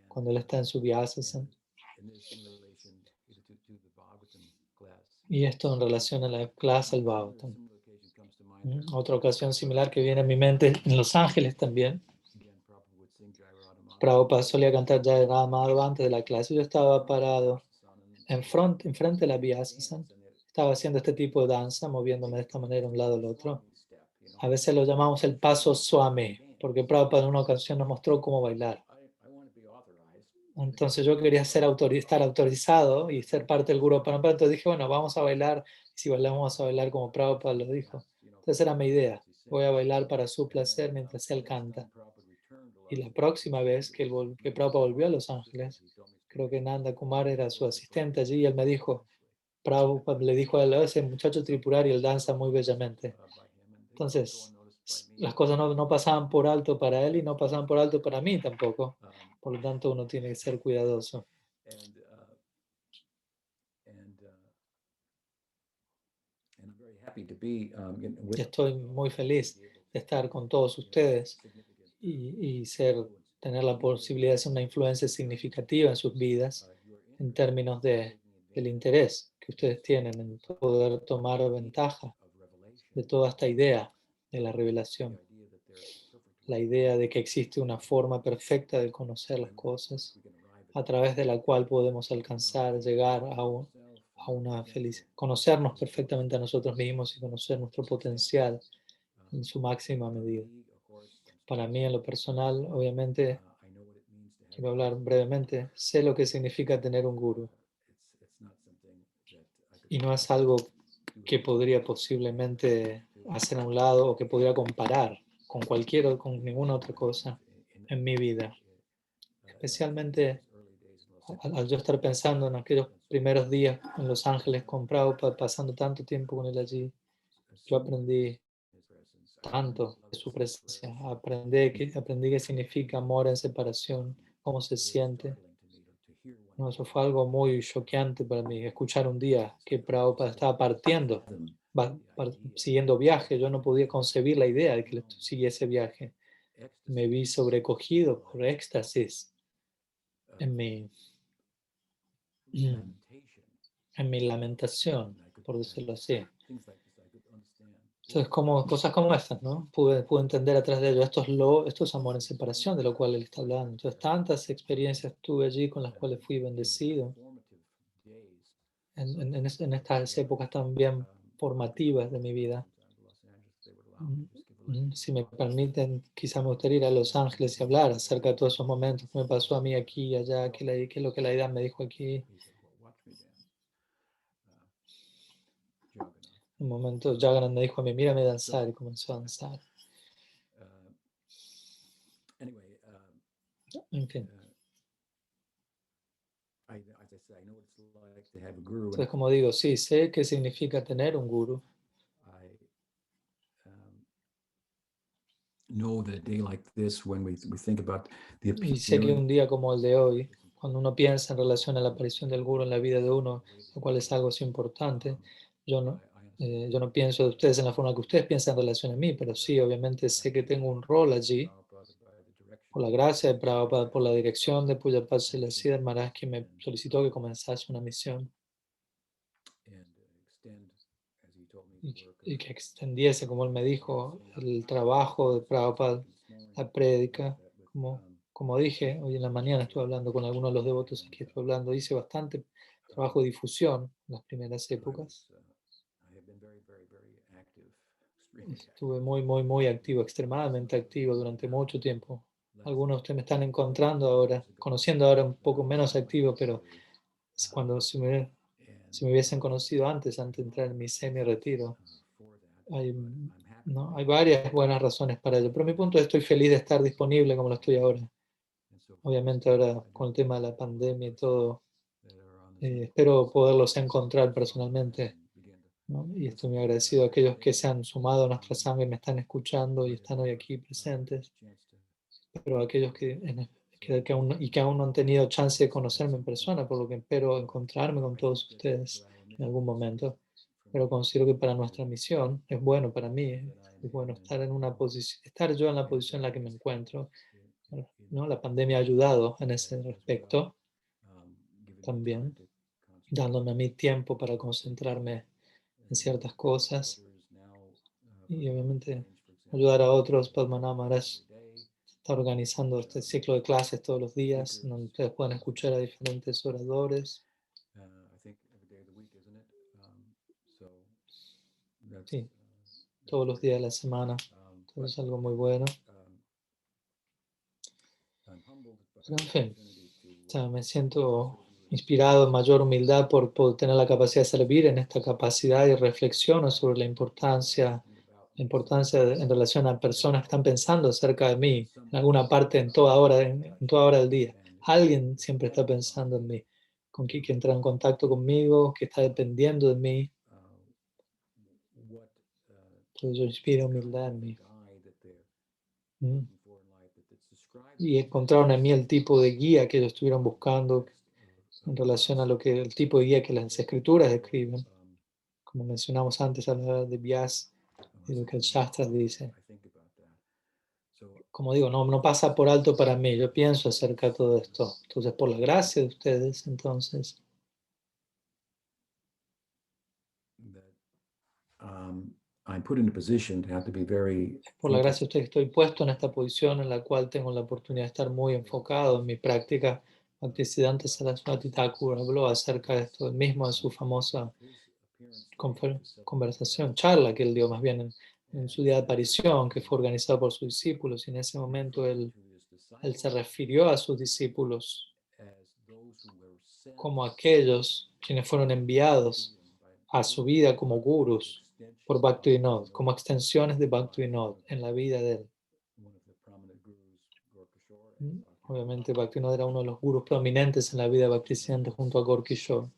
cuando él está en su vyasasana. Y esto en relación a la clase del Bhagavatam. Otra ocasión similar que viene a mi mente en Los Ángeles también. Prabhupada solía cantar Jai Radha Madhava antes de la clase. Yo estaba parado enfrente de la Vyasasana. Estaba haciendo este tipo de danza, moviéndome de esta manera de un lado al otro. A veces lo llamamos el paso Swami, porque Prabhupada en una ocasión nos mostró cómo bailar. Entonces yo quería estar autorizado y ser parte del Guru Parampara. Entonces dije, bueno, vamos a bailar. Y si bailamos, vamos a bailar como Prabhupada lo dijo. Entonces era mi idea. Voy a bailar para su placer mientras él canta. Y la próxima vez que Prabhupada volvió a Los Ángeles, creo que Nanda Kumar era su asistente allí y él me dijo, Prabhupada le dijo a él, ese muchacho tripurari, él danza muy bellamente. Entonces, las cosas no pasaban por alto para él y no pasaban por alto para mí tampoco. Por lo tanto, uno tiene que ser cuidadoso. Estoy muy feliz de estar con todos ustedes y tener la posibilidad de ser una influencia significativa en sus vidas en términos del interés que ustedes tienen en poder tomar ventaja de toda esta idea de la revelación. La idea de que existe una forma perfecta de conocer las cosas a través de la cual podemos alcanzar, llegar a una felicidad, conocernos perfectamente a nosotros mismos y conocer nuestro potencial en su máxima medida. Para mí, en lo personal, obviamente, quiero hablar brevemente, sé lo que significa tener un guru. Y no es algo que podría posiblemente hacer a un lado o que podría comparar con ninguna otra cosa en mi vida. Especialmente al yo estar pensando en aquellos primeros días en Los Ángeles con Prabhupada, pasando tanto tiempo con él allí, yo aprendí tanto de su presencia, aprendí qué significa amor en separación, cómo se siente. No, eso fue algo muy choqueante para mí, escuchar un día que Prabhupada estaba partiendo, siguiendo viaje. Yo no podía concebir la idea de que él siguiese viaje. Me vi sobrecogido por éxtasis en mi en mi lamentación, por decirlo así. things like this I could understand. Entonces, cosas como estas, ¿no? Pude entender atrás de ello. Esto es amor en separación, de lo cual él está hablando. Entonces, tantas experiencias tuve allí con las cuales fui bendecido Formative days. en estas épocas también formativas de mi vida. Si me permiten, quizá me gustaría ir a Los Ángeles y hablar acerca de todos esos momentos que me pasó a mí aquí y allá, qué es lo que la idea me dijo aquí. Un momento, Jagannath me dijo a mí, mírame danzar, y comenzó a danzar. En fin. Entonces, como digo, sí, sé qué significa tener un guru. Y sé que un día como el de hoy, cuando uno piensa en relación a la aparición del guru en la vida de uno, lo cual es algo así importante, yo no pienso de ustedes en la forma que ustedes piensan en relación a mí, pero sí, obviamente sé que tengo un rol allí, por la gracia de Prabhupada, por la dirección de Pujapad Sriladhar Maharaj, que me solicitó que comenzase una misión y que extendiese, como él me dijo, el trabajo de Prabhupada, la prédica. Como dije, hoy en la mañana estuve hablando con algunos de los devotos aquí, hice bastante trabajo de difusión en las primeras épocas. Estuve muy activo, extremadamente activo durante mucho tiempo. Algunos de ustedes me están encontrando ahora, conociendo ahora un poco menos activo, pero cuando si me hubiesen conocido antes de entrar en mi semi-retiro, hay varias buenas razones para ello. Pero mi punto es estoy feliz de estar disponible como lo estoy ahora. Obviamente ahora con el tema de la pandemia y todo, espero poderlos encontrar personalmente, ¿no? Y estoy muy agradecido a aquellos que se han sumado a nuestra sangre y me están escuchando y están hoy aquí presentes. Pero aquellos que aún no han tenido chance de conocerme en persona, por lo que espero encontrarme con todos ustedes en algún momento. Pero considero que para nuestra misión es bueno para mí, es bueno estar en una posición, estar yo en la posición en la que me encuentro, ¿no? La pandemia ha ayudado en ese respecto también, dándome a mí tiempo para concentrarme en ciertas cosas y obviamente ayudar a otros. Padmanabha Maharaj está organizando este ciclo de clases todos los días, donde ustedes pueden escuchar a diferentes oradores. Sí, todos los días de la semana. Todo es algo muy bueno. Pero en fin, o sea, me siento inspirado en mayor humildad por tener la capacidad de servir en esta capacidad y reflexiono sobre la importancia en relación a personas que están pensando acerca de mí en alguna parte, en toda hora, en toda hora del día. Alguien siempre está pensando en mí, que entra en contacto conmigo, que está dependiendo de mí. Entonces yo inspiro humildad en mí. Y encontraron en mí el tipo de guía que ellos estuvieron buscando en relación a el tipo de guía que las escrituras describen. Como mencionamos antes, hablar de Vyas y lo que el Shastra dice. Como digo, no pasa por alto para mí. Yo pienso acerca de todo esto. Entonces, por la gracia de ustedes, entonces. Por la gracia de ustedes estoy puesto en esta posición en la cual tengo la oportunidad de estar muy enfocado en mi práctica. Bhaktisiddhanta Saraswati Thakur habló acerca de esto mismo en su famosa conversación, charla que él dio más bien en su día de aparición, que fue organizado por sus discípulos. Y en ese momento él se refirió a sus discípulos como aquellos quienes fueron enviados a su vida como gurus por Bhaktivinoda, como extensiones de Bhaktivinoda en la vida de él. Obviamente Bhaktivinoda era uno de los gurus prominentes en la vida de Bhaktisiddhanta junto a Gorkishore.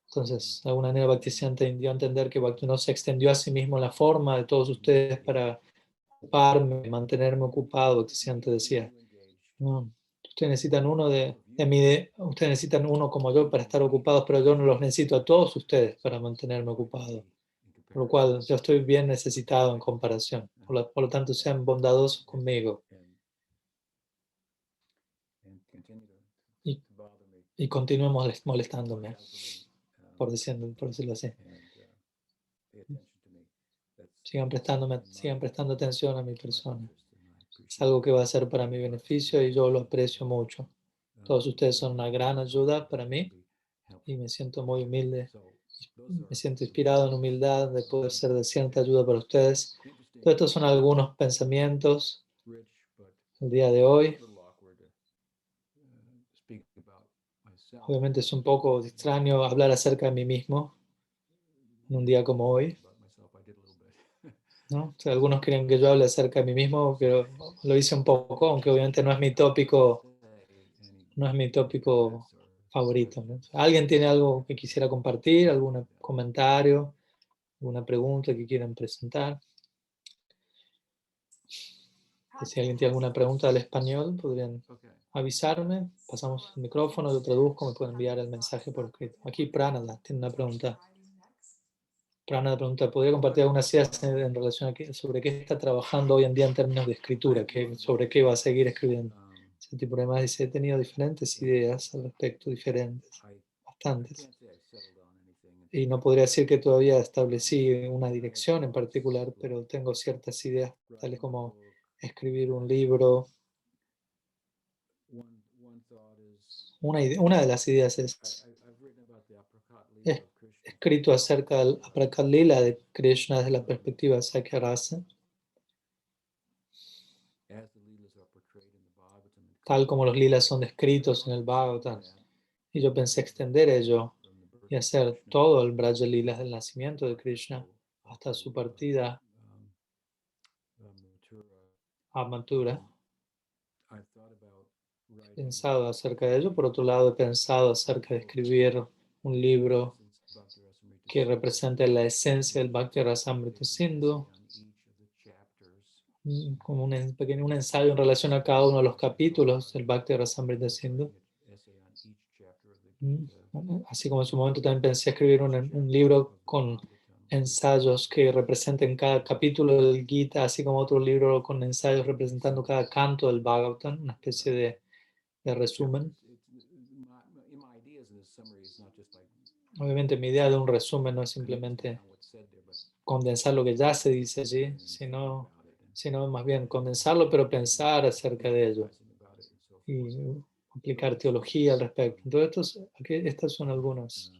Entonces, de alguna manera Bhaktisiddhanta dio a entender que Bhaktivinoda se extendió a sí mismo en la forma de todos ustedes para ocuparme, mantenerme ocupado. Bhaktisiddhanta decía, no, ustedes necesitan ustedes necesitan uno como yo para estar ocupados, pero yo no los necesito a todos ustedes para mantenerme ocupado. Por lo cual yo estoy bien necesitado en comparación. Por lo tanto, sean bondadosos conmigo. Y continúen molestándome. por decirlo así. Sigan prestando atención a mi persona. Es algo que va a ser para mi beneficio y yo lo aprecio mucho. Todos ustedes son una gran ayuda para mí y me siento muy humilde. Me siento inspirado en humildad de poder ser de cierta ayuda para ustedes. Todos estos son algunos pensamientos el día de hoy. Obviamente es un poco extraño hablar acerca de mí mismo en un día como hoy, ¿no? O sea, algunos creen que yo hable acerca de mí mismo, pero lo hice un poco, aunque obviamente no es mi tópico favorito, ¿no? ¿Alguien tiene algo que quisiera compartir? ¿Algún comentario? ¿Alguna pregunta que quieran presentar? Si alguien tiene alguna pregunta al español, podrían avisarme. Pasamos el micrófono, lo traduzco, me pueden enviar el mensaje por escrito. Aquí Pranada tiene una pregunta. Pranada pregunta, ¿podría compartir algunas ideas en relación a sobre qué está trabajando hoy en día en términos de escritura? ¿Sobre qué va a seguir escribiendo? Ese tipo de temas dice, he tenido diferentes ideas al respecto, diferentes, bastantes. Y no podría decir que todavía establecí una dirección en particular, pero tengo ciertas ideas, tales como escribir un libro. Una de las ideas es escrito acerca del Aprakat Lila de Krishna desde la perspectiva de Sakya Rasa, tal como los lilas son descritos en el Bhagavatam. Y yo pensé extender ello y hacer todo el Braja Lila del nacimiento de Krishna hasta su partida a Mathura. He pensado acerca de ello. Por otro lado, he pensado acerca de escribir un libro que represente la esencia del Bhakti Rasamrita Sindhu, como un ensayo en relación a cada uno de los capítulos del Bhakti Rasamrita Sindhu. Así como en su momento también pensé escribir un libro con ensayos que representen cada capítulo del Gita, así como otro libro con ensayos representando cada canto del Bhagavatam, una especie de resumen. Obviamente mi idea de un resumen no es simplemente condensar lo que ya se dice allí, sino más bien condensarlo, pero pensar acerca de ello y aplicar teología al respecto. Entonces, estas son algunas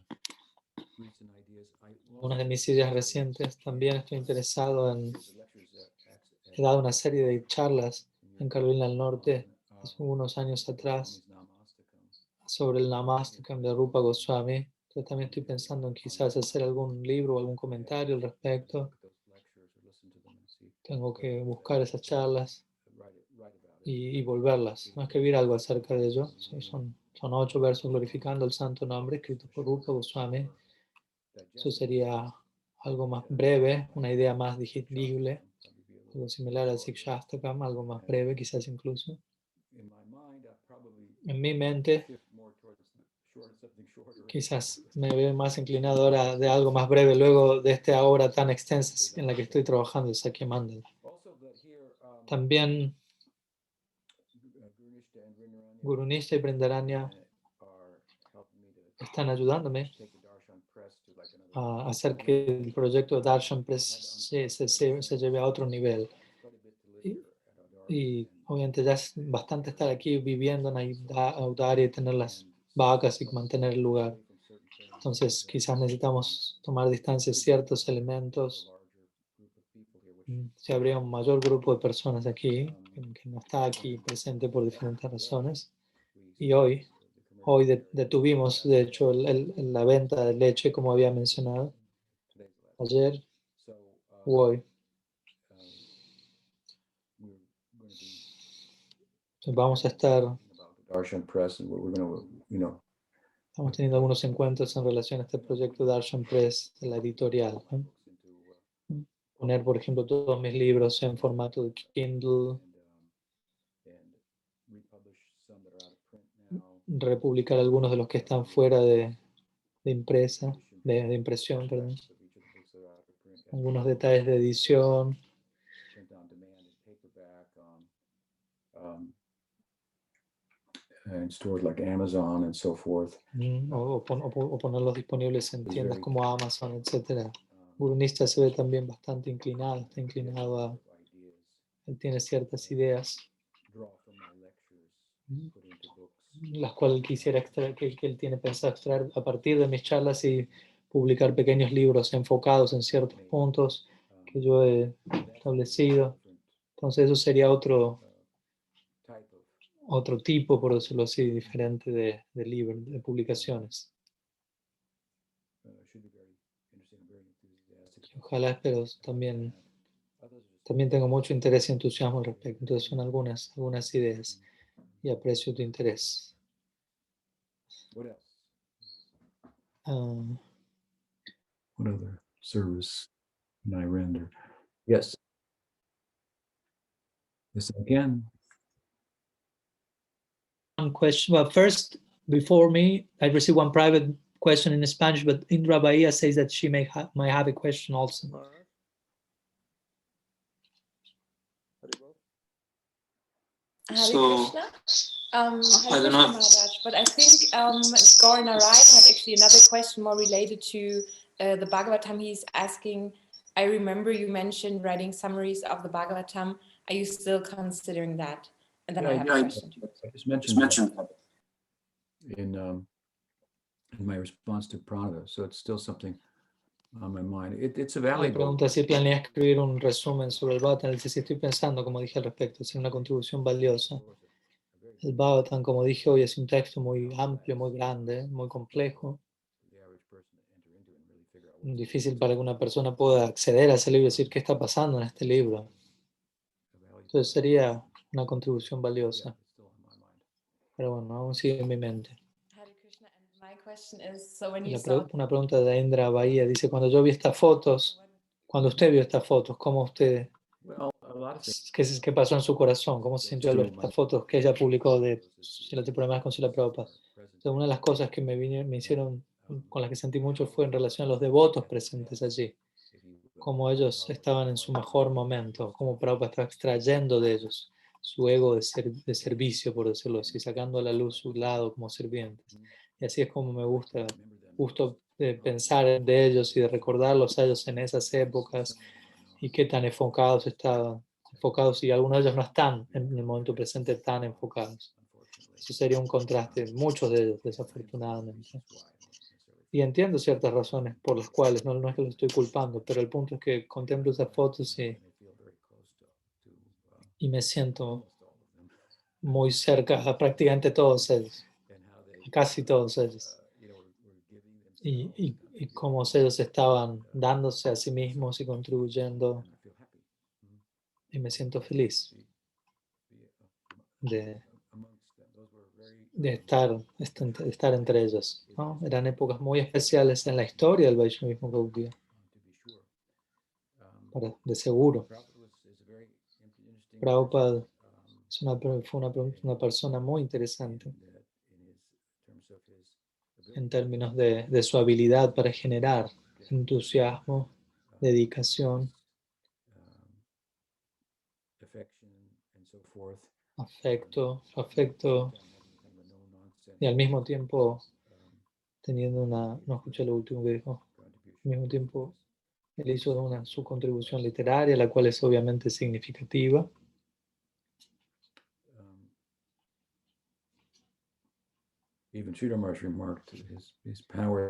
de mis ideas recientes. También estoy interesado he dado una serie de charlas en Carolina del Norte hace unos años atrás sobre el Namastakam de Rupa Goswami. Entonces también estoy pensando en quizás hacer algún libro o algún comentario al respecto. Tengo que buscar esas charlas y volverlas, no escribir algo acerca de ello. Son 8 versos glorificando el santo nombre escritos por Rupa Goswami. Eso sería algo más breve, una idea más digerible, algo similar al Sikshastakam, algo más breve quizás incluso. En mi mente, quizás me veo más inclinado ahora de algo más breve luego de esta obra tan extensa en la que estoy trabajando, el Sakya Mandala. También Gurunishta y Brindaranya están ayudándome a hacer que el proyecto Darshan Press se lleve a otro nivel. Y obviamente ya es bastante estar aquí viviendo en Audari y tener las vacas y mantener el lugar. Entonces quizás necesitamos tomar distancia de ciertos elementos. Si habría un mayor grupo de personas aquí, que no está aquí presente por diferentes razones. Y hoy detuvimos, de hecho, la venta de leche, como había mencionado, ayer o hoy. Vamos a estar, estamos teniendo algunos encuentros en relación a este proyecto de Darshan Press, de la editorial, ¿no? Poner, por ejemplo, todos mis libros en formato de Kindle, republicar algunos de los que están fuera de impresión, perdón. Algunos detalles de edición. in stores like Amazon and so forth. O ponerlos disponibles en tiendas como Amazon, etc. Guru Nishta se ve también bastante inclinado, está inclinado a, él tiene ciertas ideas, las cuales quisiera extraer, que él tiene pensado extraer a partir de mis charlas y publicar pequeños libros enfocados en ciertos puntos que yo he establecido. Entonces eso sería otro tipo, por decirlo así, diferente de libros, de publicaciones. Ojalá, espero también tengo mucho interés y entusiasmo al respecto. Entonces son algunas ideas y aprecio tu interés. What other service can I render? Yes. Yes, again. One question. Well, first, before me, I received one private question in Spanish, but Indra Bahia says that she might have a question also. So, I don't know. But I think Gaur Narayan had actually another question more related to the Bhagavatam. He's asking, I remember you mentioned writing summaries of the Bhagavatam. Are you still considering that? And then I have a question too. I just mentioned that in my response to Pranava, so it's still something on my mind. It's a Le valuable. pregunta si planea escribir un resumen sobre el Bhagavatam. Dice, si estoy pensando, como dije al respecto, es una contribución valiosa. El Bhagavatam, como dije hoy, es un texto muy amplio, muy grande, muy complejo. Difícil para que una persona pueda acceder a ese libro y decir qué está pasando en este libro. Entonces sería una contribución valiosa. Pero bueno, aún sigue en mi mente. Una pregunta de Indra Bahía dice, cuando yo vi estas fotos, cuando usted vio estas fotos, ¿cómo usted, qué pasó en su corazón? ¿Cómo se sintió al ver estas fotos que ella publicó de Srila Problemas con Srila Prabhupada? Entonces, una de las cosas que me hicieron, con las que sentí mucho fue en relación a los devotos presentes allí. Cómo ellos estaban en su mejor momento, cómo Prabhupada estaba extrayendo de ellos su ego de servicio, por decirlo así, sacando a la luz su lado como sirvientes. Y así es como me gusta justo pensar de ellos y de recordarlos a ellos en esas épocas y qué tan enfocados estaban, y algunos de ellos no están en el momento presente tan enfocados. Eso sería un contraste, muchos de ellos desafortunadamente. Y entiendo ciertas razones por las cuales, no es que lo estoy culpando, pero el punto es que contemplo esas fotos y me siento muy cerca a prácticamente todos ellos, a casi todos ellos. Y cómo ellos estaban dándose a sí mismos y contribuyendo. Y me siento feliz de estar entre ellos, ¿no? Eran épocas muy especiales en la historia del Vaishnavismo Gaudiya, de seguro. Prabhupada fue una persona muy interesante en términos de su habilidad para generar entusiasmo, dedicación, afecto, y al mismo tiempo teniendo no escuché lo último que dijo, al mismo tiempo él hizo su contribución literaria, la cual es obviamente significativa.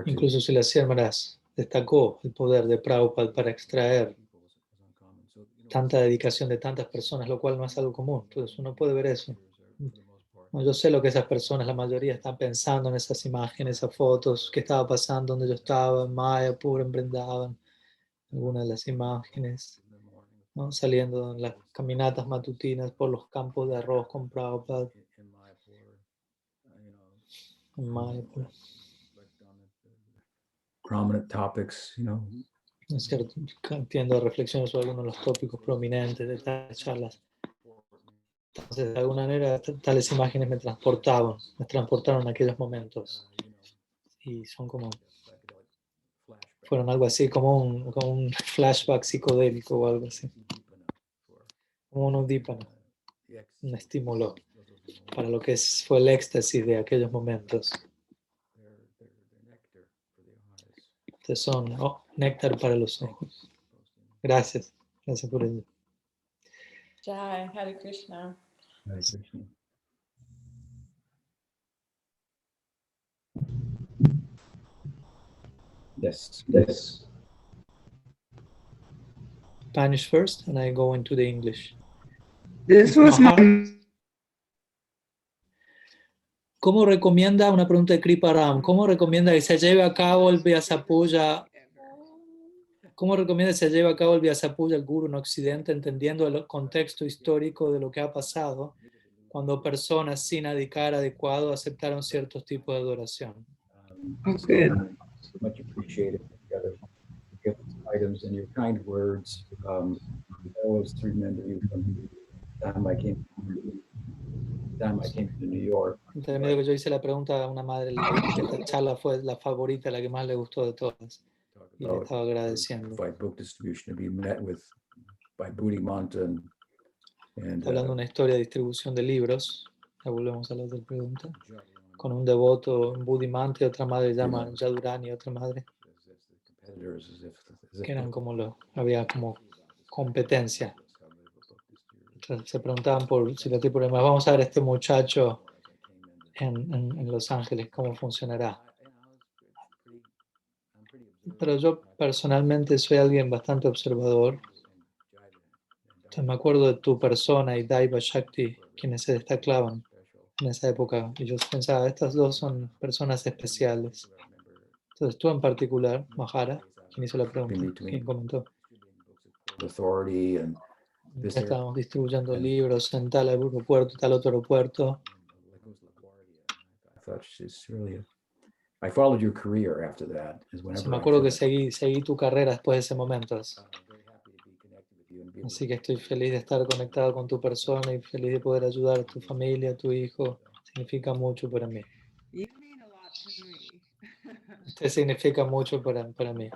Incluso Srila Sridhar Maharaj destacó el poder de Prabhupada para extraer tanta dedicación de tantas personas, lo cual no es algo común. Entonces uno puede ver eso. No, yo sé lo que esas personas, la mayoría, están pensando en esas imágenes, esas fotos, qué estaba pasando, donde yo estaba, en Mayapur, en Vrindavan, algunas de las imágenes, ¿no? Saliendo en las caminatas matutinas por los campos de arroz con Prabhupada en Mayapur. Prominent topics, Es cierto, entiendo reflexiones sobre algunos de los tópicos prominentes de tales charlas. Entonces, de alguna manera, tales imágenes me transportaron a aquellos momentos. Y fueron algo así como un flashback psicodélico o algo así. Como un udípana, un estímulo para lo que fue el éxtasis de aquellos momentos. They're nectar for the eyes. Estos son néctar para los ojos. Gracias. Gracias por ello. Jai, Hare Krishna. Hare Krishna. Yes. Spanish first, and I go into the English. This was my ¿Cómo recomienda, una pregunta de Kripa Ram, cómo recomienda que se lleve a cabo el Vyasa Puja? ¿Cómo recomienda que se lleve a cabo el Vyasa Puja el Guru en Occidente, entendiendo el contexto histórico de lo que ha pasado cuando personas sin adicar adecuado aceptaron ciertos tipos de adoración? good. Much appreciated. Together, gift items and your kind words. I always remember you from the time I came to New York. Entendiendo que yo hice la pregunta a una madre, le dije que esta charla fue la favorita, la que más le gustó de todas. Y le estaba agradeciendo. By book distribution to be met with by Buddhimanta and Está hablando de una historia de distribución de libros. Ya volvemos a la otra pregunta. Con un devoto Buddhimanta y otra madre llama Yadurani y otra madre. Que eran como había como competencia. Entonces, se preguntaban por si no tiene problemas. Vamos a ver a este muchacho en Los Ángeles, cómo funcionará. Pero yo personalmente soy alguien bastante observador. Entonces me acuerdo de tu persona y Daiva Shakti, quienes se destacaban en esa época. Y yo pensaba, estas dos son personas especiales. Entonces tú en particular, Mahara, quien hizo la pregunta, quien comentó. Ya estábamos distribuyendo libros en tal aeropuerto, tal otro aeropuerto. I followed your career after that. Sí, me acuerdo que seguí tu carrera después de ese momento. Así que estoy feliz de estar conectado con tu persona y feliz de poder ayudar a tu familia, a tu hijo. Significa mucho para mí. You mean a lot to me. Usted significa mucho para mí.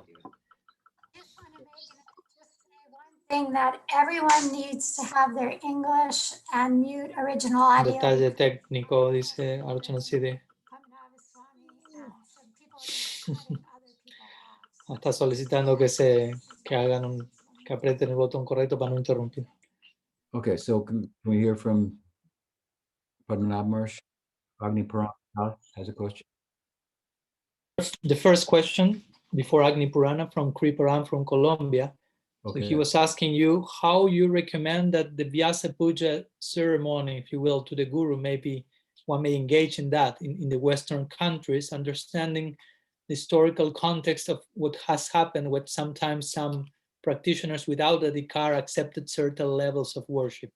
Thing that everyone needs to have their English and mute original Un audio. detalle técnico, dice Archana Siddhi. Está solicitando que aprieten el botón correcto para no interrumpir. Okay, so can we hear from Padmanabh Maharsh? Agni Purana has a question. The first question before Agni Purana from Kriparam from Colombia. So Okay. he was asking you how you recommend that the Vyasa Puja ceremony, if you will, to the Guru, maybe one may engage in that in the Western countries, understanding the historical context of what has happened with sometimes some practitioners without adhikar accepted certain levels of worship.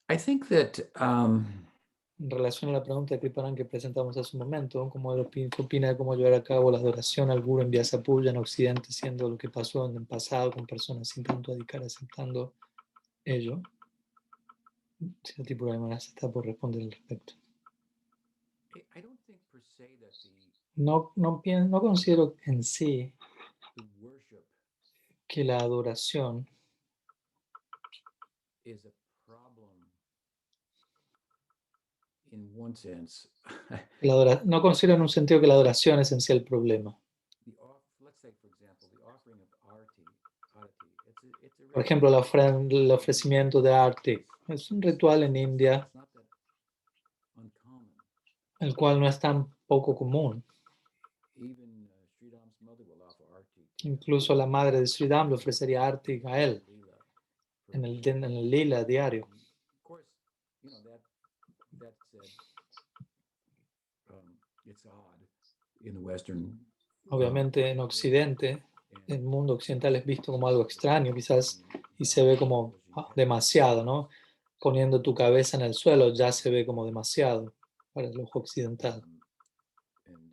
I think that En relación a la pregunta de Kriparan que presentamos hace un momento, ¿cómo opina de cómo llevar a cabo la adoración al Guru en Vyasa Puja en Occidente, siendo lo que pasó en el pasado con personas sin tanto adhikar aceptando ello? Si el tipo de manera se está por responder al respecto. I don't think per se that No considero en sí the worship que la adoración is a problem in one sense. no considero en un sentido que la adoración es en sí el problema. Let's say, for example, the offering of arati. It's a Por ejemplo, el ofrecimiento de arti es un ritual en India, it's not that uncommon. el cual no es tan poco común. Even Sri Ram's mother will offer arati to Incluso la madre de Sridham le ofrecería arti a él Leela. en el lila diario. Of course, that said, it's odd in the Western. Obviamente en Occidente, el mundo occidental es visto como algo extraño quizás y se ve como demasiado, ¿no? Poniendo tu cabeza en el suelo ya se ve como demasiado para el ojo occidental. And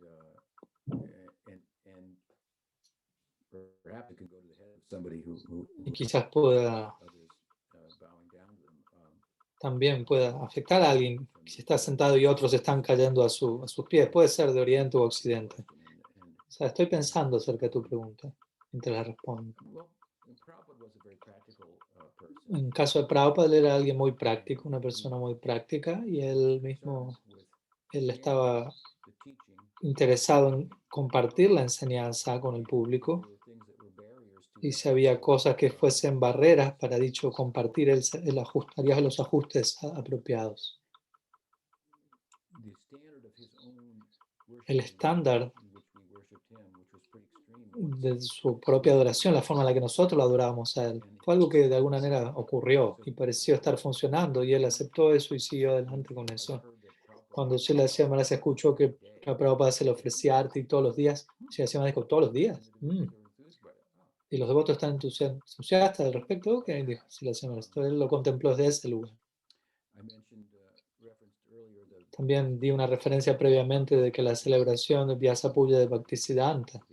perhaps it can go to the head of somebody who Y quizás pueda others bowing down to them. también pueda afectar a alguien si está sentado y otros están cayendo a sus pies. Puede ser de Oriente o Occidente. O sea, estoy pensando acerca de tu pregunta mientras la respondo. Well, En caso de Prabhupada, él era alguien muy práctico, una persona muy práctica, y él mismo, él estaba interesado en compartir la enseñanza con el público, y si había cosas que fuesen barreras para dicho compartir, él haría los ajustes apropiados. El estándar de su propia adoración, la forma en la que nosotros lo adorábamos a él, fue algo que de alguna manera ocurrió y pareció estar funcionando, y él aceptó eso y siguió adelante con eso. Cuando Srila Sridhar Maharaj se escuchó que a Prabhupada se le ofrecía arte todos los días, Srila Sridhar Maharaj dijo, ¿todos los días? Y los devotos están entusiastas al respecto, ok, dijo Srila Sridhar Maharaj. Entonces él lo contempló desde ese lugar. También di una referencia previamente de que la celebración de Vyasa Puja de Bhaktisiddhanta,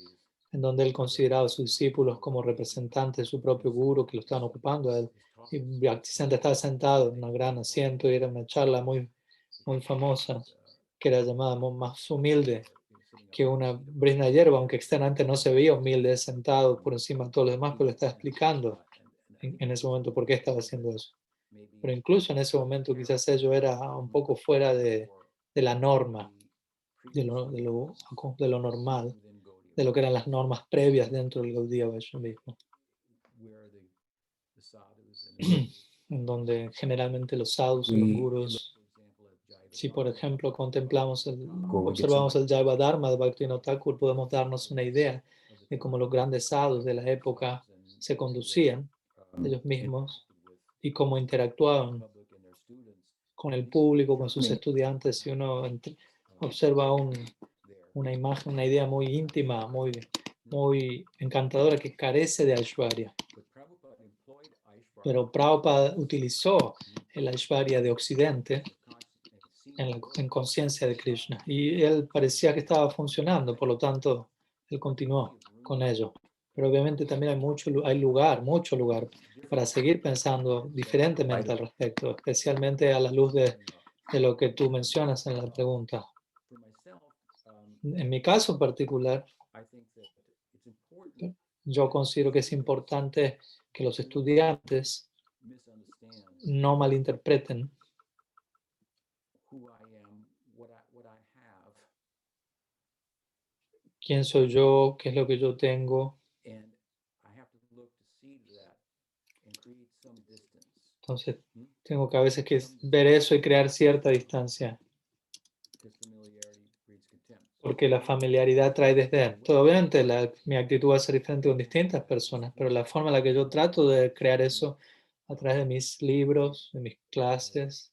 en donde él consideraba a sus discípulos como representantes de su propio guru que lo estaban ocupando a él. Y Bhaktisiddhanta estaba sentado en un gran asiento y era una charla muy, muy famosa, que era llamada más humilde que una brizna hierba, aunque externamente no se veía humilde, sentado por encima de todos los demás, pero le estaba explicando en ese momento por qué estaba haciendo eso. Pero incluso en ese momento quizás ello era un poco fuera de la norma, de lo normal, de lo que eran las normas previas dentro del Gaudiya Vaishnavismo, en donde generalmente los sadhus y los gurus, si por ejemplo observamos el Jaiva Dharma de Bhaktivinoda Thakur, podemos darnos una idea de cómo los grandes sadhus de la época se conducían ellos mismos y cómo interactuaban con el público, con sus estudiantes. Si uno observa una imagen, una idea muy íntima, muy, muy encantadora, que carece de Aishwarya. Pero Prabhupada utilizó el Aishwarya de Occidente en conciencia de Krishna, y él parecía que estaba funcionando, por lo tanto él continuó con ello. Pero obviamente también hay mucho lugar para seguir pensando diferentemente al respecto, especialmente a la luz de lo que tú mencionas en la pregunta. En mi caso en particular, yo considero que es importante que los estudiantes no malinterpreten quién soy yo, qué es lo que yo tengo. Entonces, tengo que a veces que ver eso y crear cierta distancia, porque la familiaridad trae desdén. Obviamente mi actitud va a ser diferente con distintas personas, pero la forma en la que yo trato de crear eso a través de mis libros, de mis clases.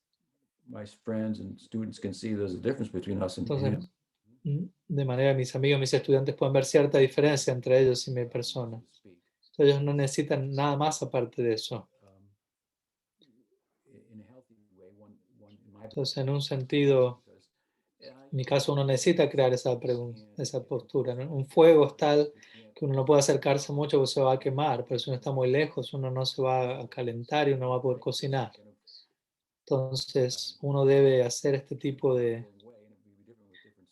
Entonces, de manera que mis amigos, mis estudiantes pueden ver cierta diferencia entre ellos y mi persona. Entonces, ellos no necesitan nada más aparte de eso. Entonces, en un sentido, en mi caso, uno necesita crear esa postura, ¿no? Un fuego es tal que uno no puede acercarse mucho porque se va a quemar, pero si uno está muy lejos, uno no se va a calentar y uno va a poder cocinar. Entonces, uno debe hacer este tipo en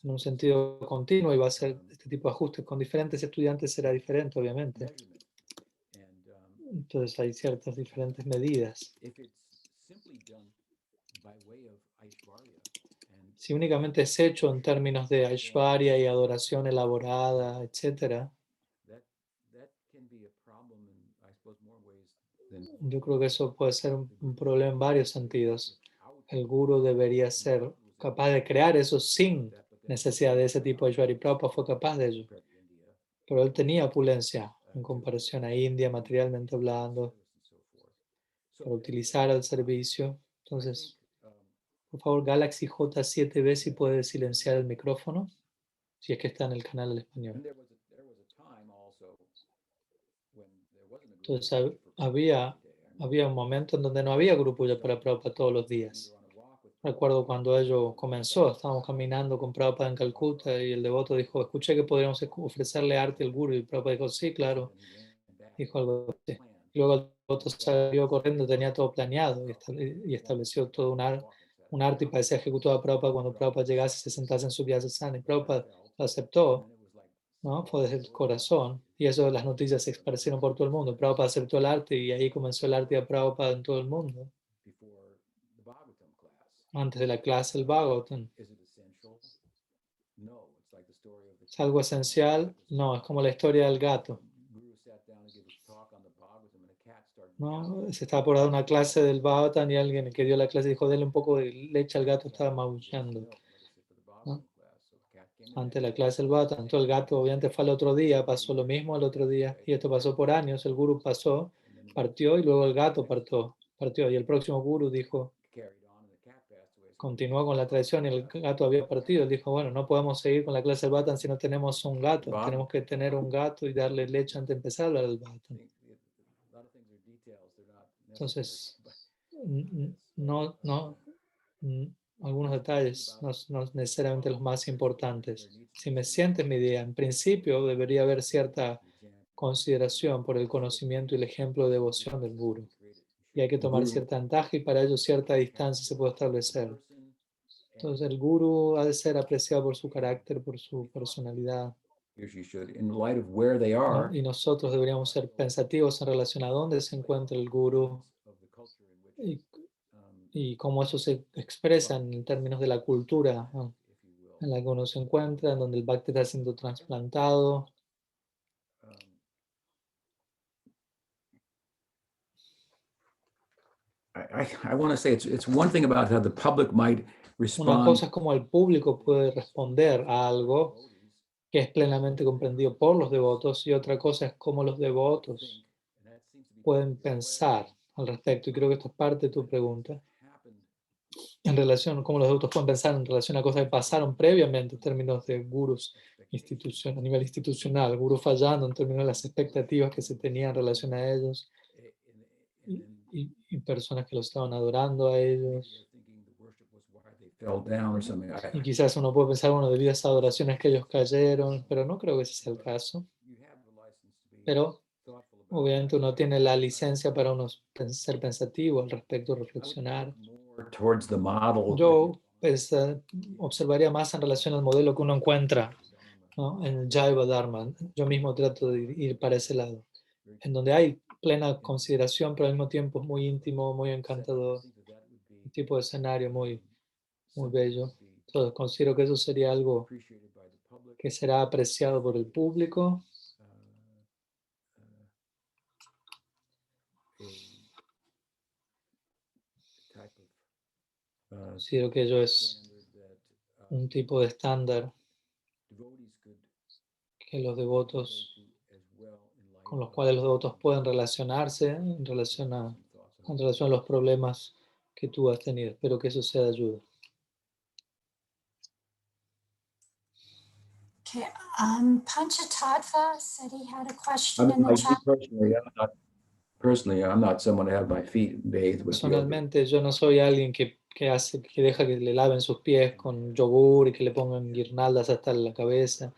un sentido continuo, y va a hacer este tipo de ajustes. Con diferentes estudiantes será diferente, obviamente. Entonces, hay ciertas diferentes medidas. Si únicamente es hecho en términos de Aishwarya y adoración elaborada, etc., yo creo que eso puede ser un problema en varios sentidos. El guru debería ser capaz de crear eso sin necesidad de ese tipo de Aishwarya. Prabhupada fue capaz de ello. Pero él tenía opulencia en comparación a India, materialmente hablando, para utilizar el servicio. Entonces, por favor, Galaxy J7B, si puede silenciar el micrófono, si es que está en el canal del español. Entonces, había un momento en donde no había Guru Puja para Prabhupada todos los días. Recuerdo cuando ello comenzó, estábamos caminando con Prabhupada en Calcuta y el devoto dijo, escuché que podríamos ofrecerle arte al Guru, y Prabhupada dijo, sí, claro. Dijo algo así. Luego el devoto salió corriendo, tenía todo planeado y estableció todo un arte, y parecía ejecutado a Prabhupada cuando Prabhupada llegase y se sentase en su vyasasana. Y Prabhupada lo aceptó, ¿no? Fue desde el corazón. y eso, las noticias se esparcieron por todo el mundo. Prabhupada aceptó el arte y ahí comenzó el arte de Prabhupada en todo el mundo. before the Bhagavatam class. Antes de la clase del Bhagavatam. Is it essential? No, it's like the story of the ¿Es algo esencial? No, es como la historia del gato. Guru sat down to give his talk on the Bhagavatam and a cat started ¿No? Se estaba por dar una clase del Bhagavatam y alguien que dio la clase dijo, denle un poco de leche al gato, estaba maullando. ¿No? Antes de la clase del Bhagavatam, entonces el gato obviamente fue al otro día, pasó lo mismo al otro día, y esto pasó por años, el Guru pasó, partió y luego el gato partió, y el próximo Guru dijo, continuó con la tradición y el gato había partido. Él dijo, bueno, no podemos seguir con la clase del Bhagavatam si no tenemos un gato, tenemos que tener un gato y darle leche antes de empezar a hablar del Bhagavatam. Entonces, algunos detalles, no necesariamente los más importantes. Si me sientes mi idea, en principio debería haber cierta consideración por el conocimiento y el ejemplo de devoción del Guru. Y hay que tomar cierta ventaja y para ello cierta distancia se puede establecer. Entonces el Guru ha de ser apreciado por su carácter, por su personalidad. ¿No? Y nosotros deberíamos ser pensativos en relación a dónde se encuentra el Guru y cómo eso se expresa en términos de la cultura, ¿no? En la que uno se encuentra, en donde el Bhakti está siendo trasplantado. I want to say it's one thing about how the public might respond. Una cosa es cómo el público puede responder a algo que es plenamente comprendido por los devotos y otra cosa es cómo los devotos pueden pensar al respecto. Y creo que esto es parte de tu pregunta. En relación a cómo los devotos pueden pensar en relación a cosas que pasaron previamente en términos de gurus a nivel institucional, gurus fallando en términos de las expectativas que se tenían en relación a ellos y personas que los estaban adorando a ellos. Y quizás uno puede pensar, bueno, debido a esas adoraciones que ellos cayeron, pero no creo que ese sea el caso. Pero obviamente uno tiene la licencia para uno ser pensativo al respecto, reflexionar. Yo observaría más en relación al modelo que uno encuentra, ¿no? En Jaiva Dharma. Yo mismo trato de ir para ese lado, en donde hay plena consideración, pero al mismo tiempo es muy íntimo, muy encantador, un tipo de escenario muy bello. Entonces considero que eso sería algo que será apreciado por el público. Considero que ello es un tipo de estándar que los devotos, con los cuales los devotos pueden relacionarse en relación a los problemas que tú has tenido. Espero que eso sea de ayuda. Okay, Panchatattva said he had a question in the chat. Personally, I'm not someone to have my feet bathed with yogurt. Personalmente, yo no soy alguien que deja que le laven sus pies con yogur y que le pongan guirnaldas hasta la cabeza.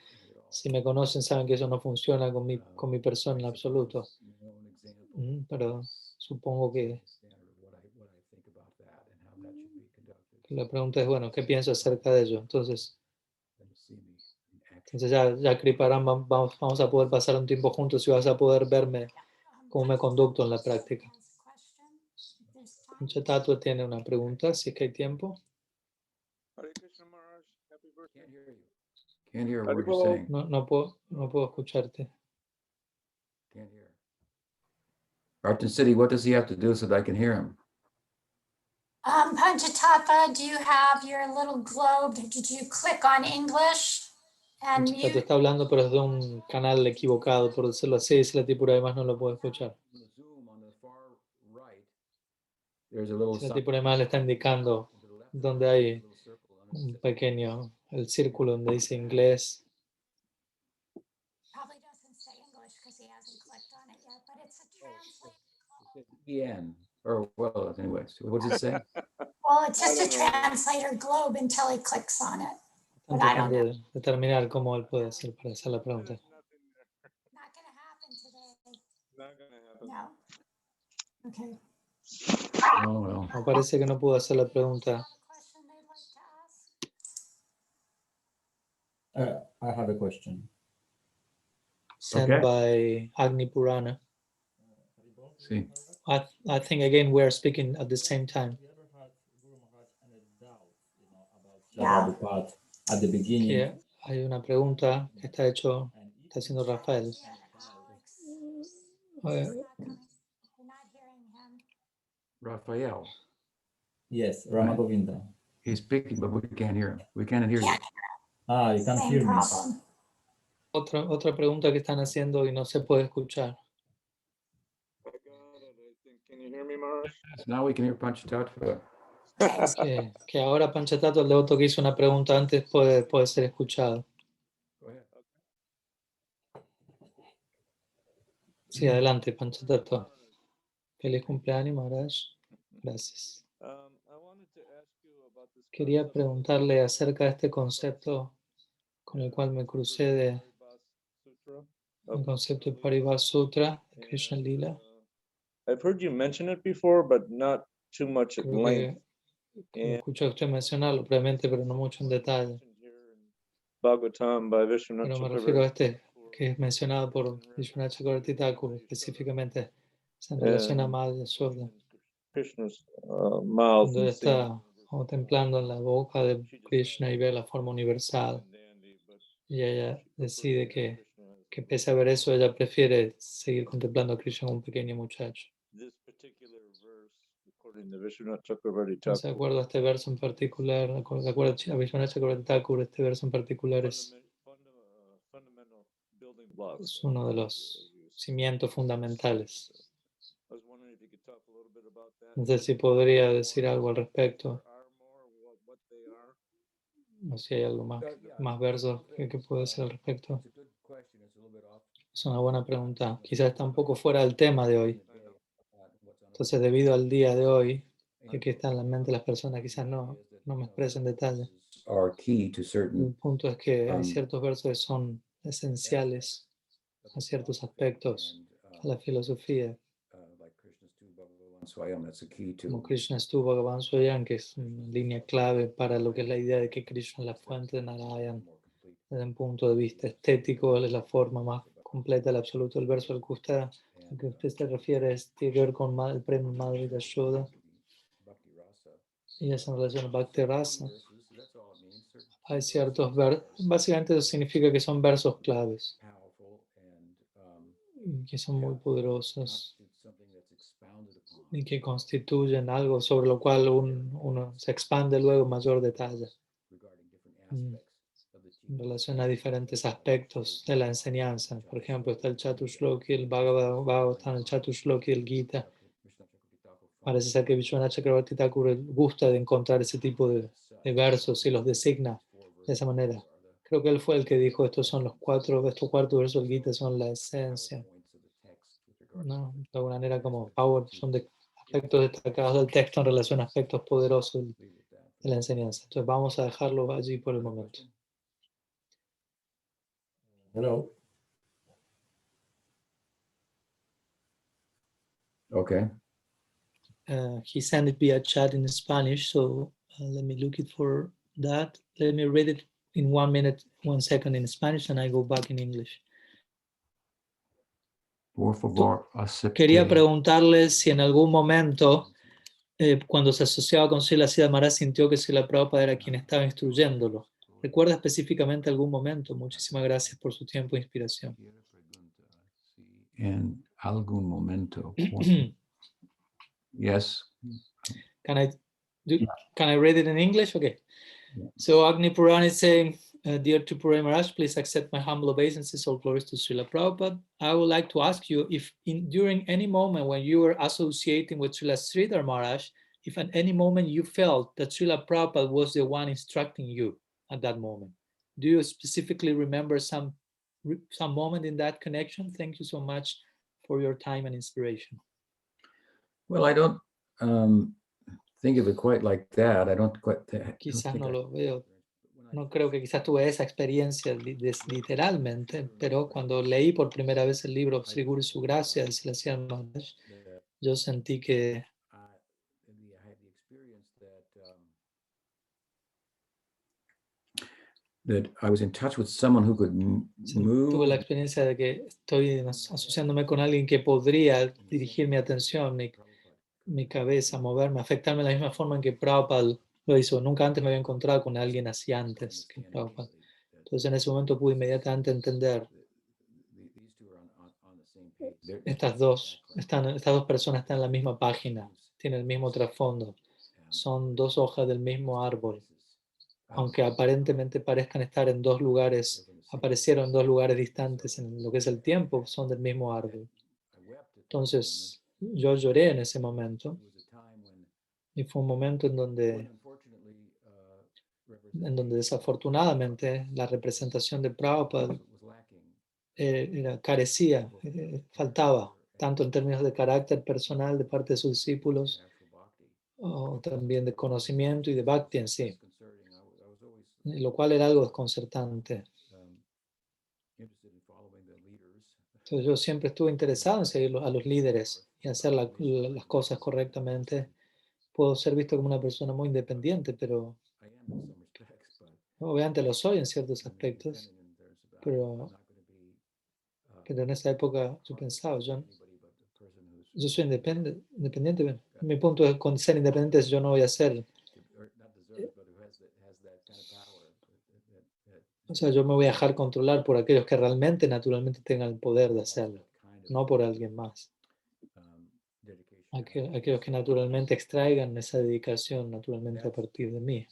Si me conocen, saben que eso no funciona con mi persona en absoluto. Pero supongo que la pregunta es, bueno, ¿qué pienso acerca de ello? Entonces ya Kriparam, vamos a poder pasar un tiempo juntos y vas a poder verme cómo me conducto en la práctica. Panchatattva tiene una pregunta, si es que hay tiempo. Can't hear what you're saying. No puedo escucharte. Can't hear. Artan City, what does he have to do so that I can hear him? Panchatattva, do you have your little globe? Did you click on English and Panchatattva mute? está hablando, pero es de un canal equivocado, por decirlo así, si la tipura además no lo puede escuchar. Si la tipura además le está indicando donde hay un pequeño, el círculo donde dice inglés. Probably doesn't say English because he hasn't clicked on it yet, but it's a translator. EN. Or, well, anyways, what does it say? Well, it's just a translator globe until he clicks on it. Están But I don't tratando know. de determinar cómo él puede hacer para hacer la pregunta. Not going to happen today. No. Okay. Oh, well. Me parece que no pudo hacer la pregunta. Question they'd like to ask? I have a question. sent Okay. by Agni Purana. See, I think again we are speaking at the same time. Yeah. Prabhupada at the beginning. Que hay una pregunta que está haciendo Rafael. You're not hearing him. Raphael, Yes, Ramagovinda. he's speaking, but we can't hear him. We can't hear you. Ah, you can't Same hear me. problem. Otra pregunta que están haciendo y no se puede escuchar. Can you hear me, Maharaj? Yes, now we can hear Panchatattva. Que ahora Panchatattva, el devoto que hizo una pregunta antes, puede ser escuchado. Go ahead. Sí, adelante, Panchatattva. Feliz cumpleaños, Maharaj. Gracias. Quería preguntarle acerca de este concepto con el cual me crucé de el concepto de Paribhas Sutra, de Krishna Lila. I've heard you mention it before, but not too much at Creo length. que me escuché a usted mencionarlo previamente, pero no mucho en detalle. Bhagavatam by Vishwanath Pero me refiero a Chakravarti. que es mencionado por Vishwanath Chakravarti Thakur, específicamente en relación a Madhya Yashoda, Krishna's mouth cuando él and seeing está contemplando en la boca de Krishna y ve la forma universal. Y ella decide que pese a ver eso, ella prefiere seguir contemplando a Krishna como un pequeño muchacho. this particular verse, according to Vishwanath Chakravarti Entonces, de Thakur, acuerdo a este verso en particular, de acuerdo a Vishwanath Chakravarti Thakur, este verso en particular es fundamental building blocks. uno de los cimientos fundamentales. I was wondering if you could talk a little bit about that. No sé si podría decir algo al respecto, Are more what they are. o si hay algo más versos que puedo decir al respecto. It's a good question. It's a little bit off. Es una buena pregunta. Quizás está un poco fuera del tema de hoy. Entonces, debido al día de hoy, que está en la mente de las personas, quizás no me expresen detalle. Are key to certain El punto es que hay ciertos versos que son esenciales a ciertos aspectos a la filosofía, like Krishna's tu Bhagavan Swayam, that's a key to como Krishna Stu Bhagavan Swayam, que es una línea clave para lo que es la idea de que Krishna es la fuente de Narayan. Desde un punto de vista estético, es la forma más completa del absoluto. El verso al que usted se refiere tiene que ver con el premio Madhya Yashoda, y es en relación a Bhakti Rasa. Hay ciertos versos, básicamente eso significa que son versos claves, que son muy poderosos y que constituyen algo sobre lo cual uno se expande luego en mayor detalle en relación a diferentes aspectos de la enseñanza. Por ejemplo, está el Chatushloki, el Bhagavatam, el Chatushloki, el Gita. Parece ser que Vishwanath Chakravarti Thakur gusta de encontrar ese tipo de versos y los designa de esa manera. Creo que él fue el que dijo, estos cuatro versos del Gita son la esencia, ¿no? De alguna manera como power, son de aspectos destacados del texto en relación a aspectos poderosos de la enseñanza. Entonces vamos a dejarlo allí por el momento. Hello. Okay. He sent it via chat in Spanish, so let me look it for that. Let me read it in 1 minute, 1 second in Spanish, and I go back in English. Por favor, acepte. Quería preguntarle si en algún momento, cuando se asociaba con Srila Siddhartha Maharaj, sintió que Srila Prabhupada era quien estaba instruyéndolo. ¿Recuerda específicamente algún momento? Muchísimas gracias por su tiempo e inspiración. En algún momento. Yes. Can I read it in English? Okay. Yeah. So Agni Purana is saying, Dear Tripura Maharaj, please accept my humble obeisances, all glories to Srila Prabhupada. I would like to ask you if during any moment when you were associating with Srila Sridhar Maharaj, if at any moment you felt that Srila Prabhupada was the one instructing you at that moment. Do you specifically remember some moment in that connection? Thank you so much for your time and inspiration. Well, I don't think of it quite like that. I don't quite. Quizás no lo veo. No creo que quizás tuve esa experiencia literalmente, pero cuando leí por primera vez el libro Sri Guru y su gracia de Srila Maharaj, yo sentí que that I was in touch with someone who could Sí, tuve la move. experiencia de que estoy asociándome con alguien que podría dirigir mi atención, mi cabeza, moverme, afectarme de la misma forma en que Prabhupada lo hizo. Nunca antes me había encontrado con alguien así antes que Prabhupada. Entonces en ese momento pude inmediatamente entender, estas dos personas están en la misma página, tienen el mismo trasfondo, son dos hojas del mismo árbol, aunque aparentemente parezcan estar en dos lugares, aparecieron en dos lugares distantes en lo que es el tiempo, son del mismo árbol. Entonces yo lloré en ese momento y fue un momento en donde desafortunadamente la representación de Prabhupada carecía, faltaba, tanto en términos de carácter personal de parte de sus discípulos, o también de conocimiento y de bhakti en sí, lo cual era algo desconcertante. Entonces yo siempre estuve interesado en seguir a los líderes y hacer las cosas correctamente. Puedo ser visto como una persona muy independiente, pero obviamente lo soy en ciertos aspectos, pero en esa época yo pensaba, yo soy independiente. Mi punto es, con ser independiente, yo no voy a ser, o sea, yo me voy a dejar controlar por aquellos que realmente, naturalmente tengan el poder de hacerlo, no por alguien más. Aquellos que naturalmente extraigan esa dedicación naturalmente a partir de mí.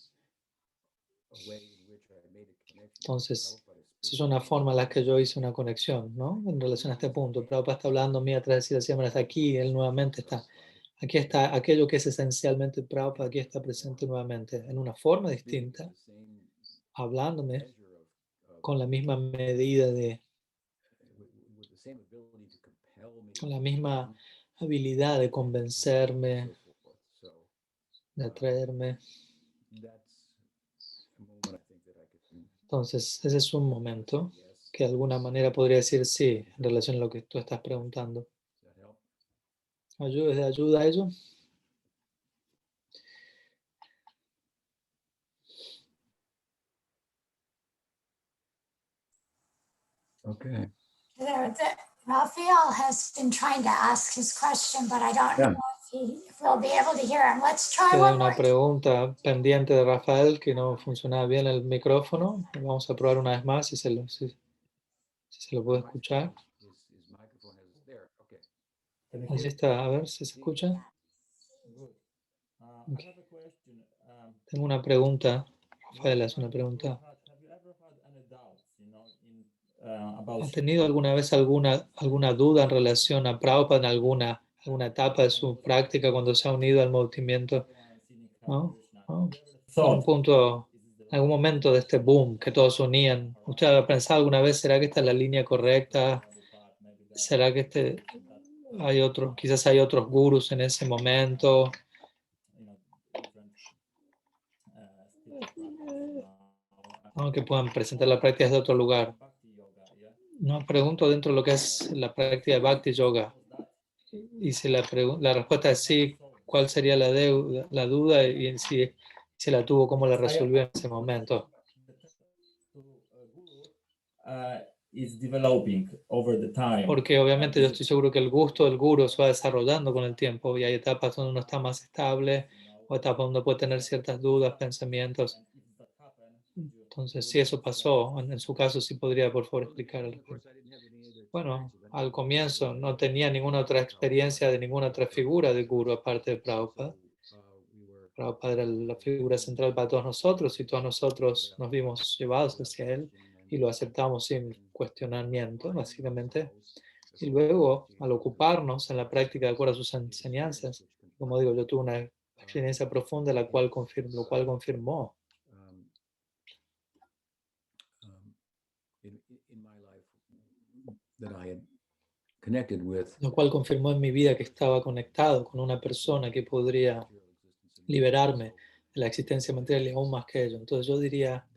Entonces, esa es una forma en la que yo hice una conexión, ¿no? En relación a este punto. Prabhupada está hablando a mí a través de decir, está aquí, él nuevamente está. Aquí está aquello que es esencialmente Prabhupada, aquí está presente nuevamente, en una forma distinta, hablándome con la misma medida con la misma habilidad de convencerme, de atraerme. Entonces, ese es un momento que de alguna manera podría decir sí, en relación a lo que tú estás preguntando. ¿Es de ayuda a ello? Okay. Raphael has been trying to ask his question, but I don't know if we'll be able to hear him. Let's try Queda one una more. pregunta pendiente de Rafael que no funcionaba bien el micrófono. Vamos a probar una vez más si se lo puede escuchar. Así está, a ver si se escucha. Okay. Tengo una pregunta. Rafael hace una pregunta. ¿Ha tenido alguna vez alguna duda en relación a Prabhupada en alguna etapa de su práctica cuando se ha unido al movimiento? ¿No? En un punto, en algún momento de este boom que todos se unían. ¿Usted ha pensado alguna vez, será que esta es la línea correcta? ¿Será que quizás hay otros gurús en ese momento? ¿No? Que puedan presentar la práctica desde otro lugar. No, pregunto dentro de lo que es la práctica de Bhakti Yoga. Y si la respuesta es sí, ¿cuál sería la duda? Y si la tuvo, ¿cómo la resolvió en ese momento? Porque obviamente yo estoy seguro que el gusto del guru se va desarrollando con el tiempo y hay etapas donde uno está más estable o etapas donde puede tener ciertas dudas, pensamientos. Entonces, si eso pasó, en su caso, sí podría, por favor, explicar. Bueno, al comienzo no tenía ninguna otra experiencia de ninguna otra figura de guru aparte de Prabhupada. Prabhupada era la figura central para todos nosotros y todos nosotros nos vimos llevados hacia él y lo aceptamos sin cuestionamiento, básicamente. Y luego, al ocuparnos en la práctica de acuerdo a sus enseñanzas, como digo, yo tuve una experiencia profunda lo cual confirmó en mi vida que estaba conectado con una persona que podría liberarme de la existencia material y aún más que ello. Entonces yo diría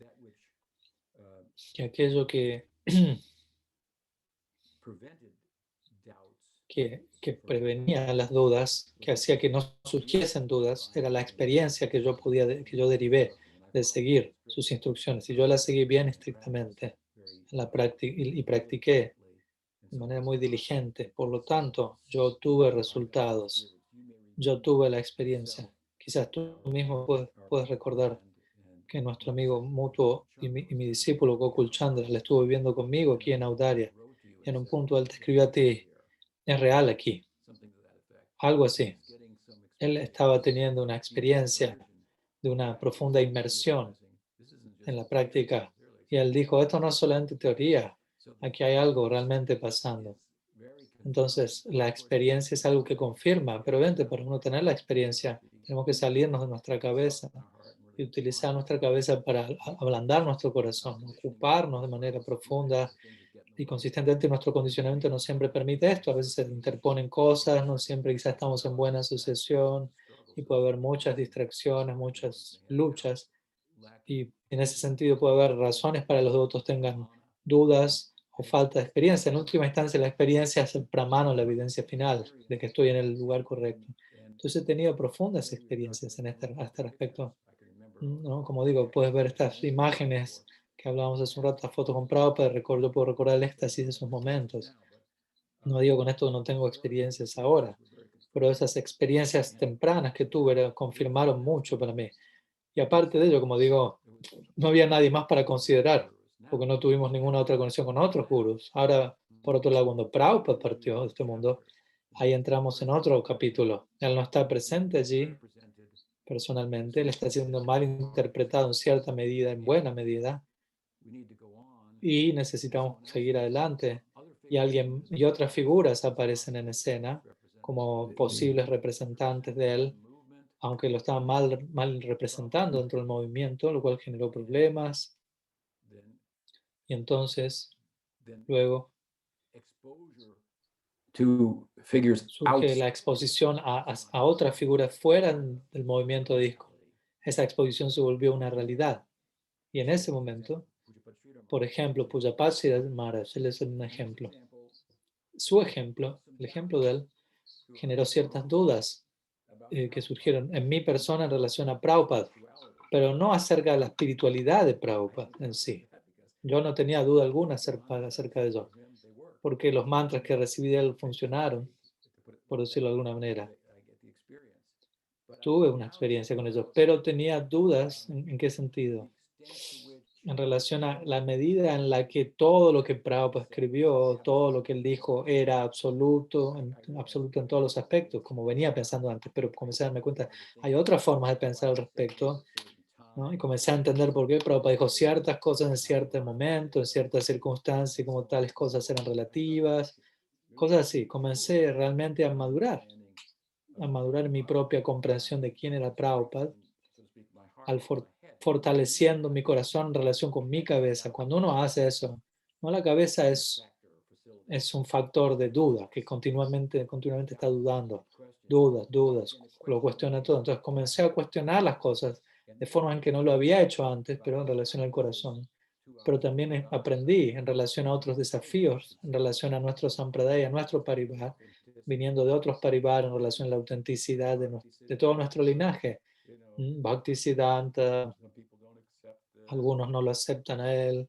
que aquello que prevenía las dudas, que hacía que no surgiesen dudas, era la experiencia que yo derivé de seguir sus instrucciones. Y yo las seguí bien estrictamente en la y practiqué de manera muy diligente. Por lo tanto, yo tuve resultados. Yo tuve la experiencia. Quizás tú mismo puedes recordar que nuestro amigo mutuo y mi discípulo Gokul Chandra, él estuvo viviendo conmigo aquí en Audaria. Y en un punto él te escribió a ti, es real aquí. Algo así. Él estaba teniendo una experiencia de una profunda inmersión en la práctica. Y él dijo, esto no es solamente teoría, aquí hay algo realmente pasando. Entonces, la experiencia es algo que confirma, pero obviamente para uno tener la experiencia, tenemos que salirnos de nuestra cabeza y utilizar nuestra cabeza para ablandar nuestro corazón, ocuparnos de manera profunda y consistentemente. Nuestro condicionamiento no siempre permite esto, a veces se interponen cosas, no siempre quizás estamos en buena asociación y puede haber muchas distracciones, muchas luchas, y en ese sentido puede haber razones para que los devotos tengan dudas o falta de experiencia. En última instancia, la experiencia es el pramano, la evidencia final de que estoy en el lugar correcto. Entonces he tenido profundas experiencias en este respecto, ¿no? Como digo, puedes ver estas imágenes que hablábamos hace un rato, las fotos con Prabhupada, yo puedo recordar el éxtasis de esos momentos. No digo con esto que no tengo experiencias ahora, pero esas experiencias tempranas que tuve confirmaron mucho para mí. Y aparte de ello, como digo, no había nadie más para considerar, porque no tuvimos ninguna otra conexión con otros gurús. Ahora, por otro lado, cuando Prabhupada partió de este mundo, ahí entramos en otro capítulo. Él no está presente allí personalmente, él está siendo mal interpretado en cierta medida, en buena medida, y necesitamos seguir adelante. Y otras figuras aparecen en escena como posibles representantes de él, aunque lo estaban mal representando dentro del movimiento, lo cual generó problemas. Y entonces, luego surge la exposición a otras figuras fuera del movimiento de disco. Esa exposición se volvió una realidad. Y en ese momento, por ejemplo, Pujapad Sridhar Maharaj, él es un ejemplo. Su ejemplo, el ejemplo de él, generó ciertas dudas que surgieron en mi persona en relación a Prabhupada, pero no acerca de la espiritualidad de Prabhupada en sí. Yo no tenía duda alguna acerca de ello, porque los mantras que recibí de él funcionaron, por decirlo de alguna manera. Tuve una experiencia con ellos, pero tenía dudas. ¿En qué sentido? En relación a la medida en la que todo lo que Prabhupada escribió, todo lo que él dijo era absoluto en todos los aspectos, como venía pensando antes, pero comencé a darme cuenta, hay otras formas de pensar al respecto, ¿no? Y comencé a entender por qué Prabhupada dijo ciertas cosas en cierto momento, en ciertas circunstancias, como tales cosas eran relativas, cosas así. Comencé realmente a madurar en mi propia comprensión de quién era Prabhupada, al fortaleciendo mi corazón en relación con mi cabeza. Cuando uno hace eso, no, la cabeza es un factor de duda, que continuamente está dudando, dudas, lo cuestiona todo. Entonces comencé a cuestionar las cosas de forma en que no lo había hecho antes, pero en relación al corazón. Pero también aprendí en relación a otros desafíos, en relación a nuestro sampradaya, a nuestro parivar, viniendo de otros parivar, en relación a la autenticidad de todo nuestro linaje. Bhaktisiddhanta, algunos no lo aceptan a él,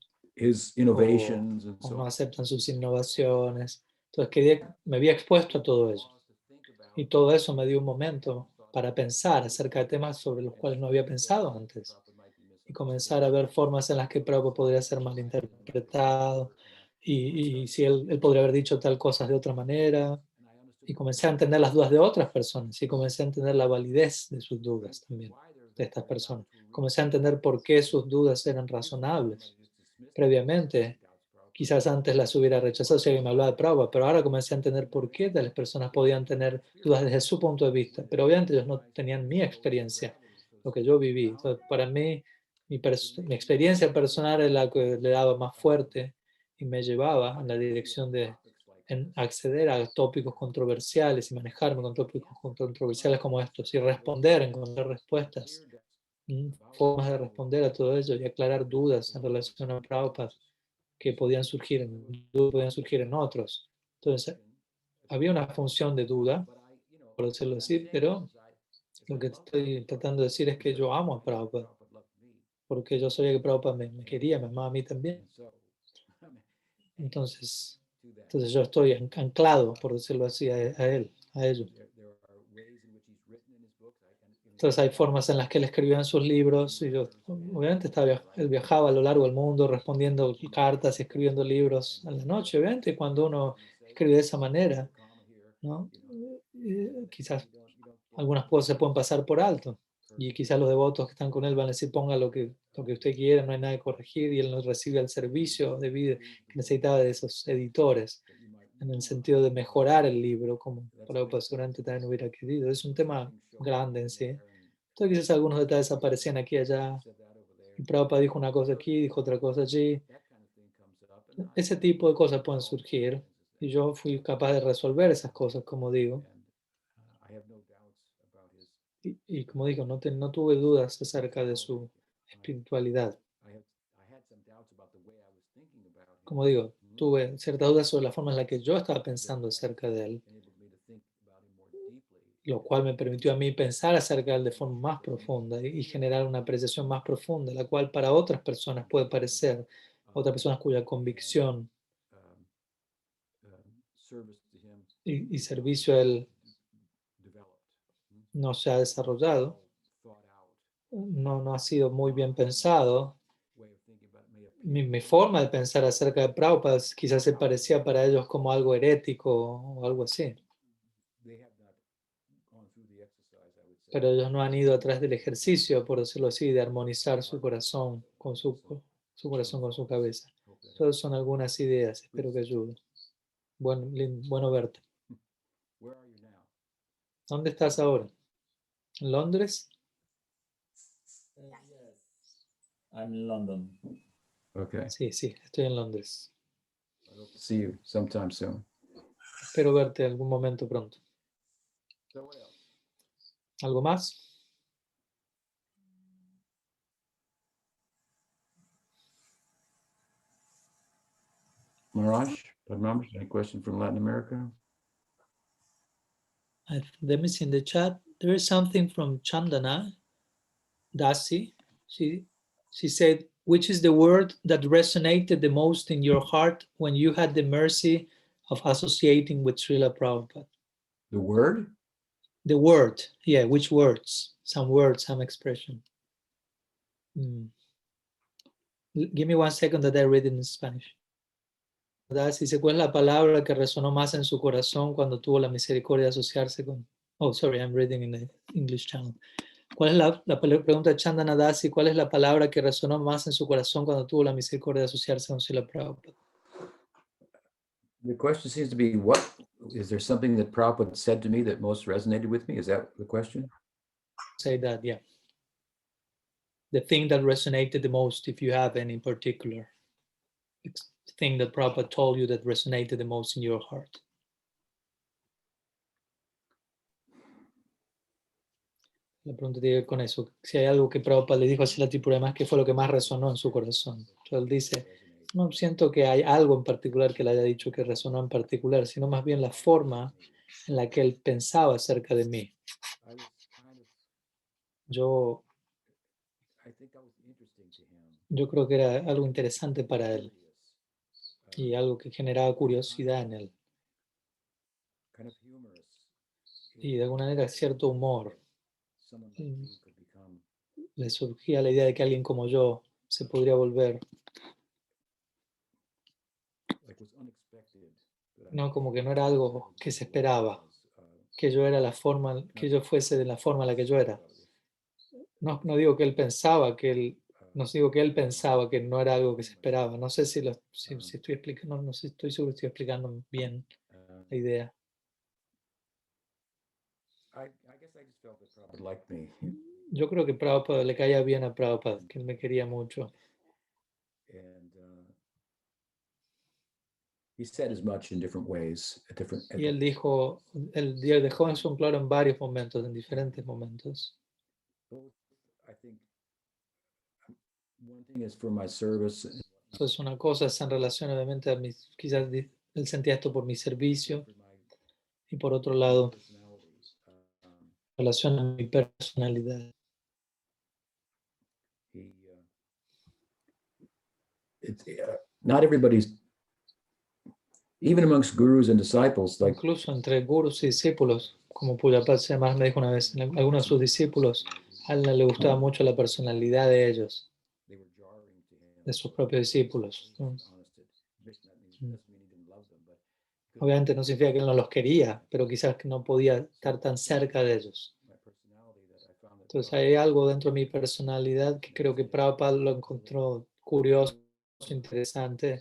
o no aceptan sus innovaciones. Entonces me había expuesto a todo eso. Y todo eso me dio un momento para pensar acerca de temas sobre los cuales no había pensado antes. Y comenzar a ver formas en las que Prabhupada podría ser mal interpretado. Y si él podría haber dicho tal cosa de otra manera. Y comencé a entender las dudas de otras personas. Y comencé a entender la validez de sus dudas también, de estas personas. Comencé a entender por qué sus dudas eran razonables. Previamente, quizás antes las hubiera rechazado si alguien me hablaba de Prabhupada, pero ahora comencé a entender por qué tales personas podían tener dudas desde su punto de vista, pero obviamente ellos no tenían mi experiencia, lo que yo viví. Entonces, para mí, mi experiencia personal es la que le daba más fuerte y me llevaba en la dirección de acceder a tópicos controversiales y manejarme con tópicos controversiales como estos y encontrar respuestas, formas de responder a todo ello y aclarar dudas en relación a Prabhupada que podían surgir en otros. Entonces, había una función de duda, por decirlo así, pero lo que estoy tratando de decir es que yo amo a Prabhupada. porque yo sabía que Prabhupada me quería, me amaba a mí también. And so, Entonces, to that, entonces yo estoy anclado, por decirlo así, a él, a ellos. there are ways in which he's written in his books. Entonces hay formas en las que él escribió en sus libros y yo, obviamente él viajaba a lo largo del mundo respondiendo cartas y escribiendo libros a la noche, obviamente, y cuando uno escribe de esa manera, ¿no? Quizás algunas cosas se pueden pasar por alto y quizás los devotos que están con él van a decir ponga lo que usted quiera, no hay nada que corregir y él no recibe el servicio debido que necesitaba de esos editores en el sentido de mejorar el libro como Prabhupada seguramente también hubiera querido. Es un tema grande en sí. Entonces quizás algunos detalles aparecían aquí y allá. Y Prabhupada dijo una cosa aquí, dijo otra cosa allí. Ese tipo de cosas pueden surgir y yo fui capaz de resolver esas cosas, como digo. Y como digo, no tuve dudas acerca de su espiritualidad. Como digo, tuve ciertas dudas sobre la forma en la que yo estaba pensando acerca de él, lo cual me permitió a mí pensar acerca de él de forma más profunda y generar una apreciación más profunda, la cual para otras personas puede parecer, otras personas cuya convicción y servicio a él no se ha desarrollado, no ha sido muy bien pensado. Mi forma de pensar acerca de Prabhupada quizás se parecía para ellos como algo herético o algo así. Pero ellos no han ido atrás del ejercicio, por decirlo así, de armonizar su corazón con su corazón con su cabeza. Todas son algunas ideas, espero que ayuden. Bueno verte. ¿Dónde estás ahora? ¿En Londres? Yes, I'm in London. Okay. Sí, estoy en Londres. I hope to see you sometime soon. Espero verte algún momento pronto. So what else? ¿Algo más? Maharaj, Padmash, any question from Latin America? Let me see in the chat. There is something from Chandana Dasi. She said, which is the word that resonated the most in your heart when you had the mercy of associating with Srila Prabhupada? The word? The word, yeah, which words? Some words, some expression. Give me 1 second that I read it in Spanish. Dasi dice, ¿cuál es la palabra que resonó más en su corazón cuando tuvo la misericordia de asociarse con... Oh, sorry, I'm reading in the English channel. ¿Cuál es la pregunta de Chandana Dasi? ¿Cuál es la palabra que resonó más en su corazón cuando tuvo la misericordia de asociarse con Srila Prabhupada? The question seems to be, what is there something that Prabhupada said to me that most resonated with me? Is that the question? Say that, yeah. The thing that resonated the most, if you have any in particular. Thing that Prabhupada told you that resonated the most in your heart. La pregunta tiene que ver con eso. Si hay algo que Prabhupada le dijo a Srila Tripurari, ¿qué fue lo que más resonó en su corazón? Entonces él dice, no siento que hay algo en particular que le haya dicho que resonó en particular, sino más bien la forma en la que él pensaba acerca de mí. Yo creo que era algo interesante para él y algo que generaba curiosidad en él. Y de alguna manera cierto humor. Le surgía la idea de que alguien como yo se podría volver, no, como que no era algo que se esperaba, que yo era la forma, que yo fuese de la forma en la que yo era. No digo que él pensaba no digo que él pensaba que no era algo que se esperaba. No sé si estoy explicando, no sé, estoy seguro que estoy explicando bien la idea. Yo creo que Prabhupada le caía bien a Prabhupada, que él me quería mucho. He said as much in different ways, Y él dejó eso en claro en varios momentos, en diferentes momentos. I think one thing is for my service. Eso es una cosa, es en relación obviamente a quizás él sentía esto por mi servicio y por otro lado, en relación a mi personalidad. not everybody's, even amongst gurus and disciples, like Incluso entre gurús y discípulos, como Pujapad además me dijo una vez, algunos de sus discípulos, a él no le gustaba mucho la personalidad de ellos, they were jarring to him. de sus propios discípulos. ¿no? Doesn't mean he didn't love them, but Obviamente no significa que él no los quería, pero quizás que no podía estar tan cerca de ellos. my personality that I found that Entonces hay algo dentro de mi personalidad que creo que Prabhupada lo encontró curioso, interesante,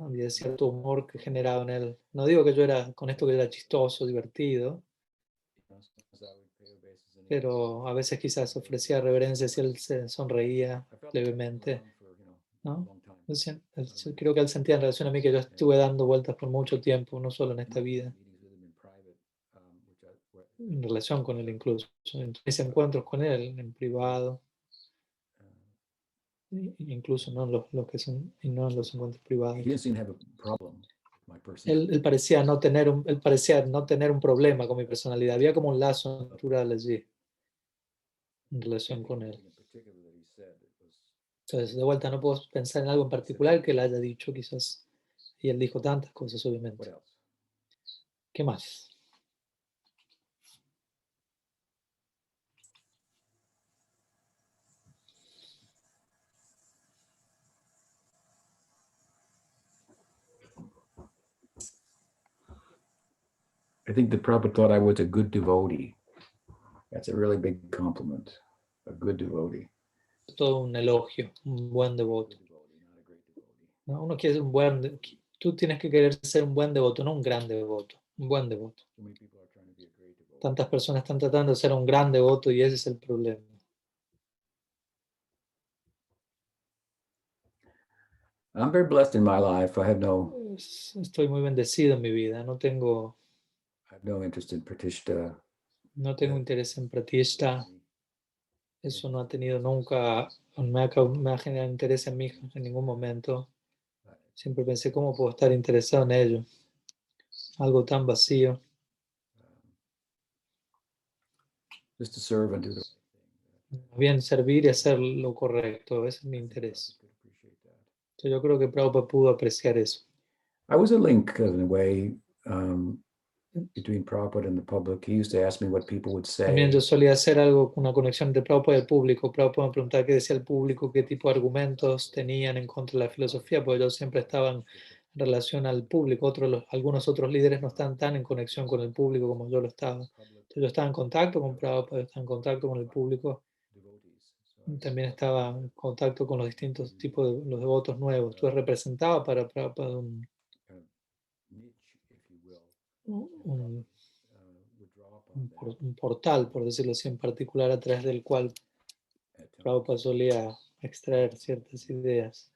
había cierto humor que generaba en él. No digo que yo era, con esto que era chistoso, divertido, sometimes I would pay obeisance and pero a veces quizás ofrecía reverencias y él se sonreía I felt levemente, around for, a ¿no? long time. Creo que él sentía en relación a mí que yo estuve dando vueltas por mucho tiempo, no solo en esta vida, Meetings with him in private, which en relación con él incluso, en mis encuentros con él en privado, incluso no en los que son, y no en los encuentros privados. he didn't seem to have a problem with my personality. Él parecía no tener un problema con mi personalidad. Había como un lazo natural allí en relación con él. Anything in particular that he said, it was Entonces, de vuelta, no puedo pensar en algo en particular que él haya dicho, quizás. Y él dijo tantas cosas, what obviamente. else? ¿Qué más? I think the Prabhupada thought I was a good devotee. That's a really big compliment. A good devotee. Todo un elogio, un buen devoto. Good devotee, not a great devotee. ¿No? Uno quiere ser un buen... Tú tienes que querer ser un buen devoto, no un gran devoto. Un buen devoto. So many people are trying to be a great devotee. Tantas personas están tratando de ser un gran devoto y ese es el problema. I'm very blessed in my life. I have Estoy muy bendecido en mi vida. No tengo interest in pratishta. interés en pratishta. Eso no ha tenido nunca, me ha generado interés en mí en ningún momento. Siempre pensé cómo puedo estar interesado en ello. Algo tan vacío. Just to serve and do the right thing. Más bien servir y hacer lo correcto. Ese es mi interés. Could appreciate that. Entonces, yo creo que Prabhupada pudo apreciar eso. I was a link in a way between Prabhupada and the public. He used to ask me what people would También say. yo solía hacer algo, una conexión entre Prabhupada y el público. Prabhupada me preguntaba qué decía el público, qué tipo de argumentos tenían en contra de la filosofía, porque yo siempre estaba en relación al público. Algunos otros líderes no están tan en conexión con el público como yo lo estaba. Entonces, yo estaba en contacto con Prabhupada, yo estaba en contacto con el público. Y también estaba en contacto con los distintos tipos de los devotos nuevos. Entonces representaba para Prabhupada un Niche, if you will, would draw upon that un portal, por decirlo así, en particular a través del cual at times. Prabhupada solía extraer ciertas ideas.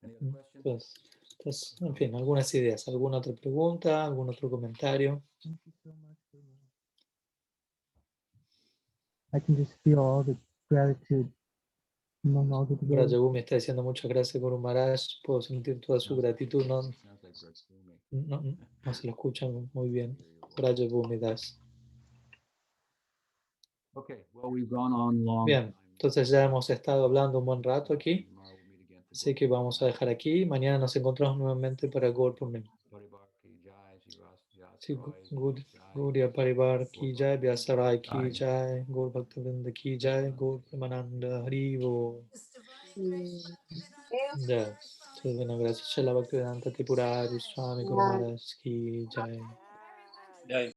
Any other questions? Entonces, en fin, algunas ideas. ¿Alguna otra pregunta? ¿Algún otro comentario? Thank you so much. I can just feel all the gratitude among all the devotees. Rajagumi está diciendo muchas gracias Guru Maharaj. Puedo sentir toda su gratitud. No, Sounds like Rajagumi. no se lo escuchan muy bien. Rajagumi Das. Okay, well, we've gone on long. Bien, entonces ya hemos estado hablando un buen rato aquí. Tomorrow we'll meet again for Así que vamos a dejar aquí. Mañana nos encontramos nuevamente para Gaur Purnima. Paribar ki jai, Sri Sí, Vyas jai. Gaudiya Parivar ki jai, Vyasarai ki jai, Gaur Bhaktivinoda ki jai, Gaur Premananda Hari Bo. Ya, entonces, bueno, gracias. Shela Bhaktivedanta Tripurari Swami Guru Maharaj ki jai. Yeah.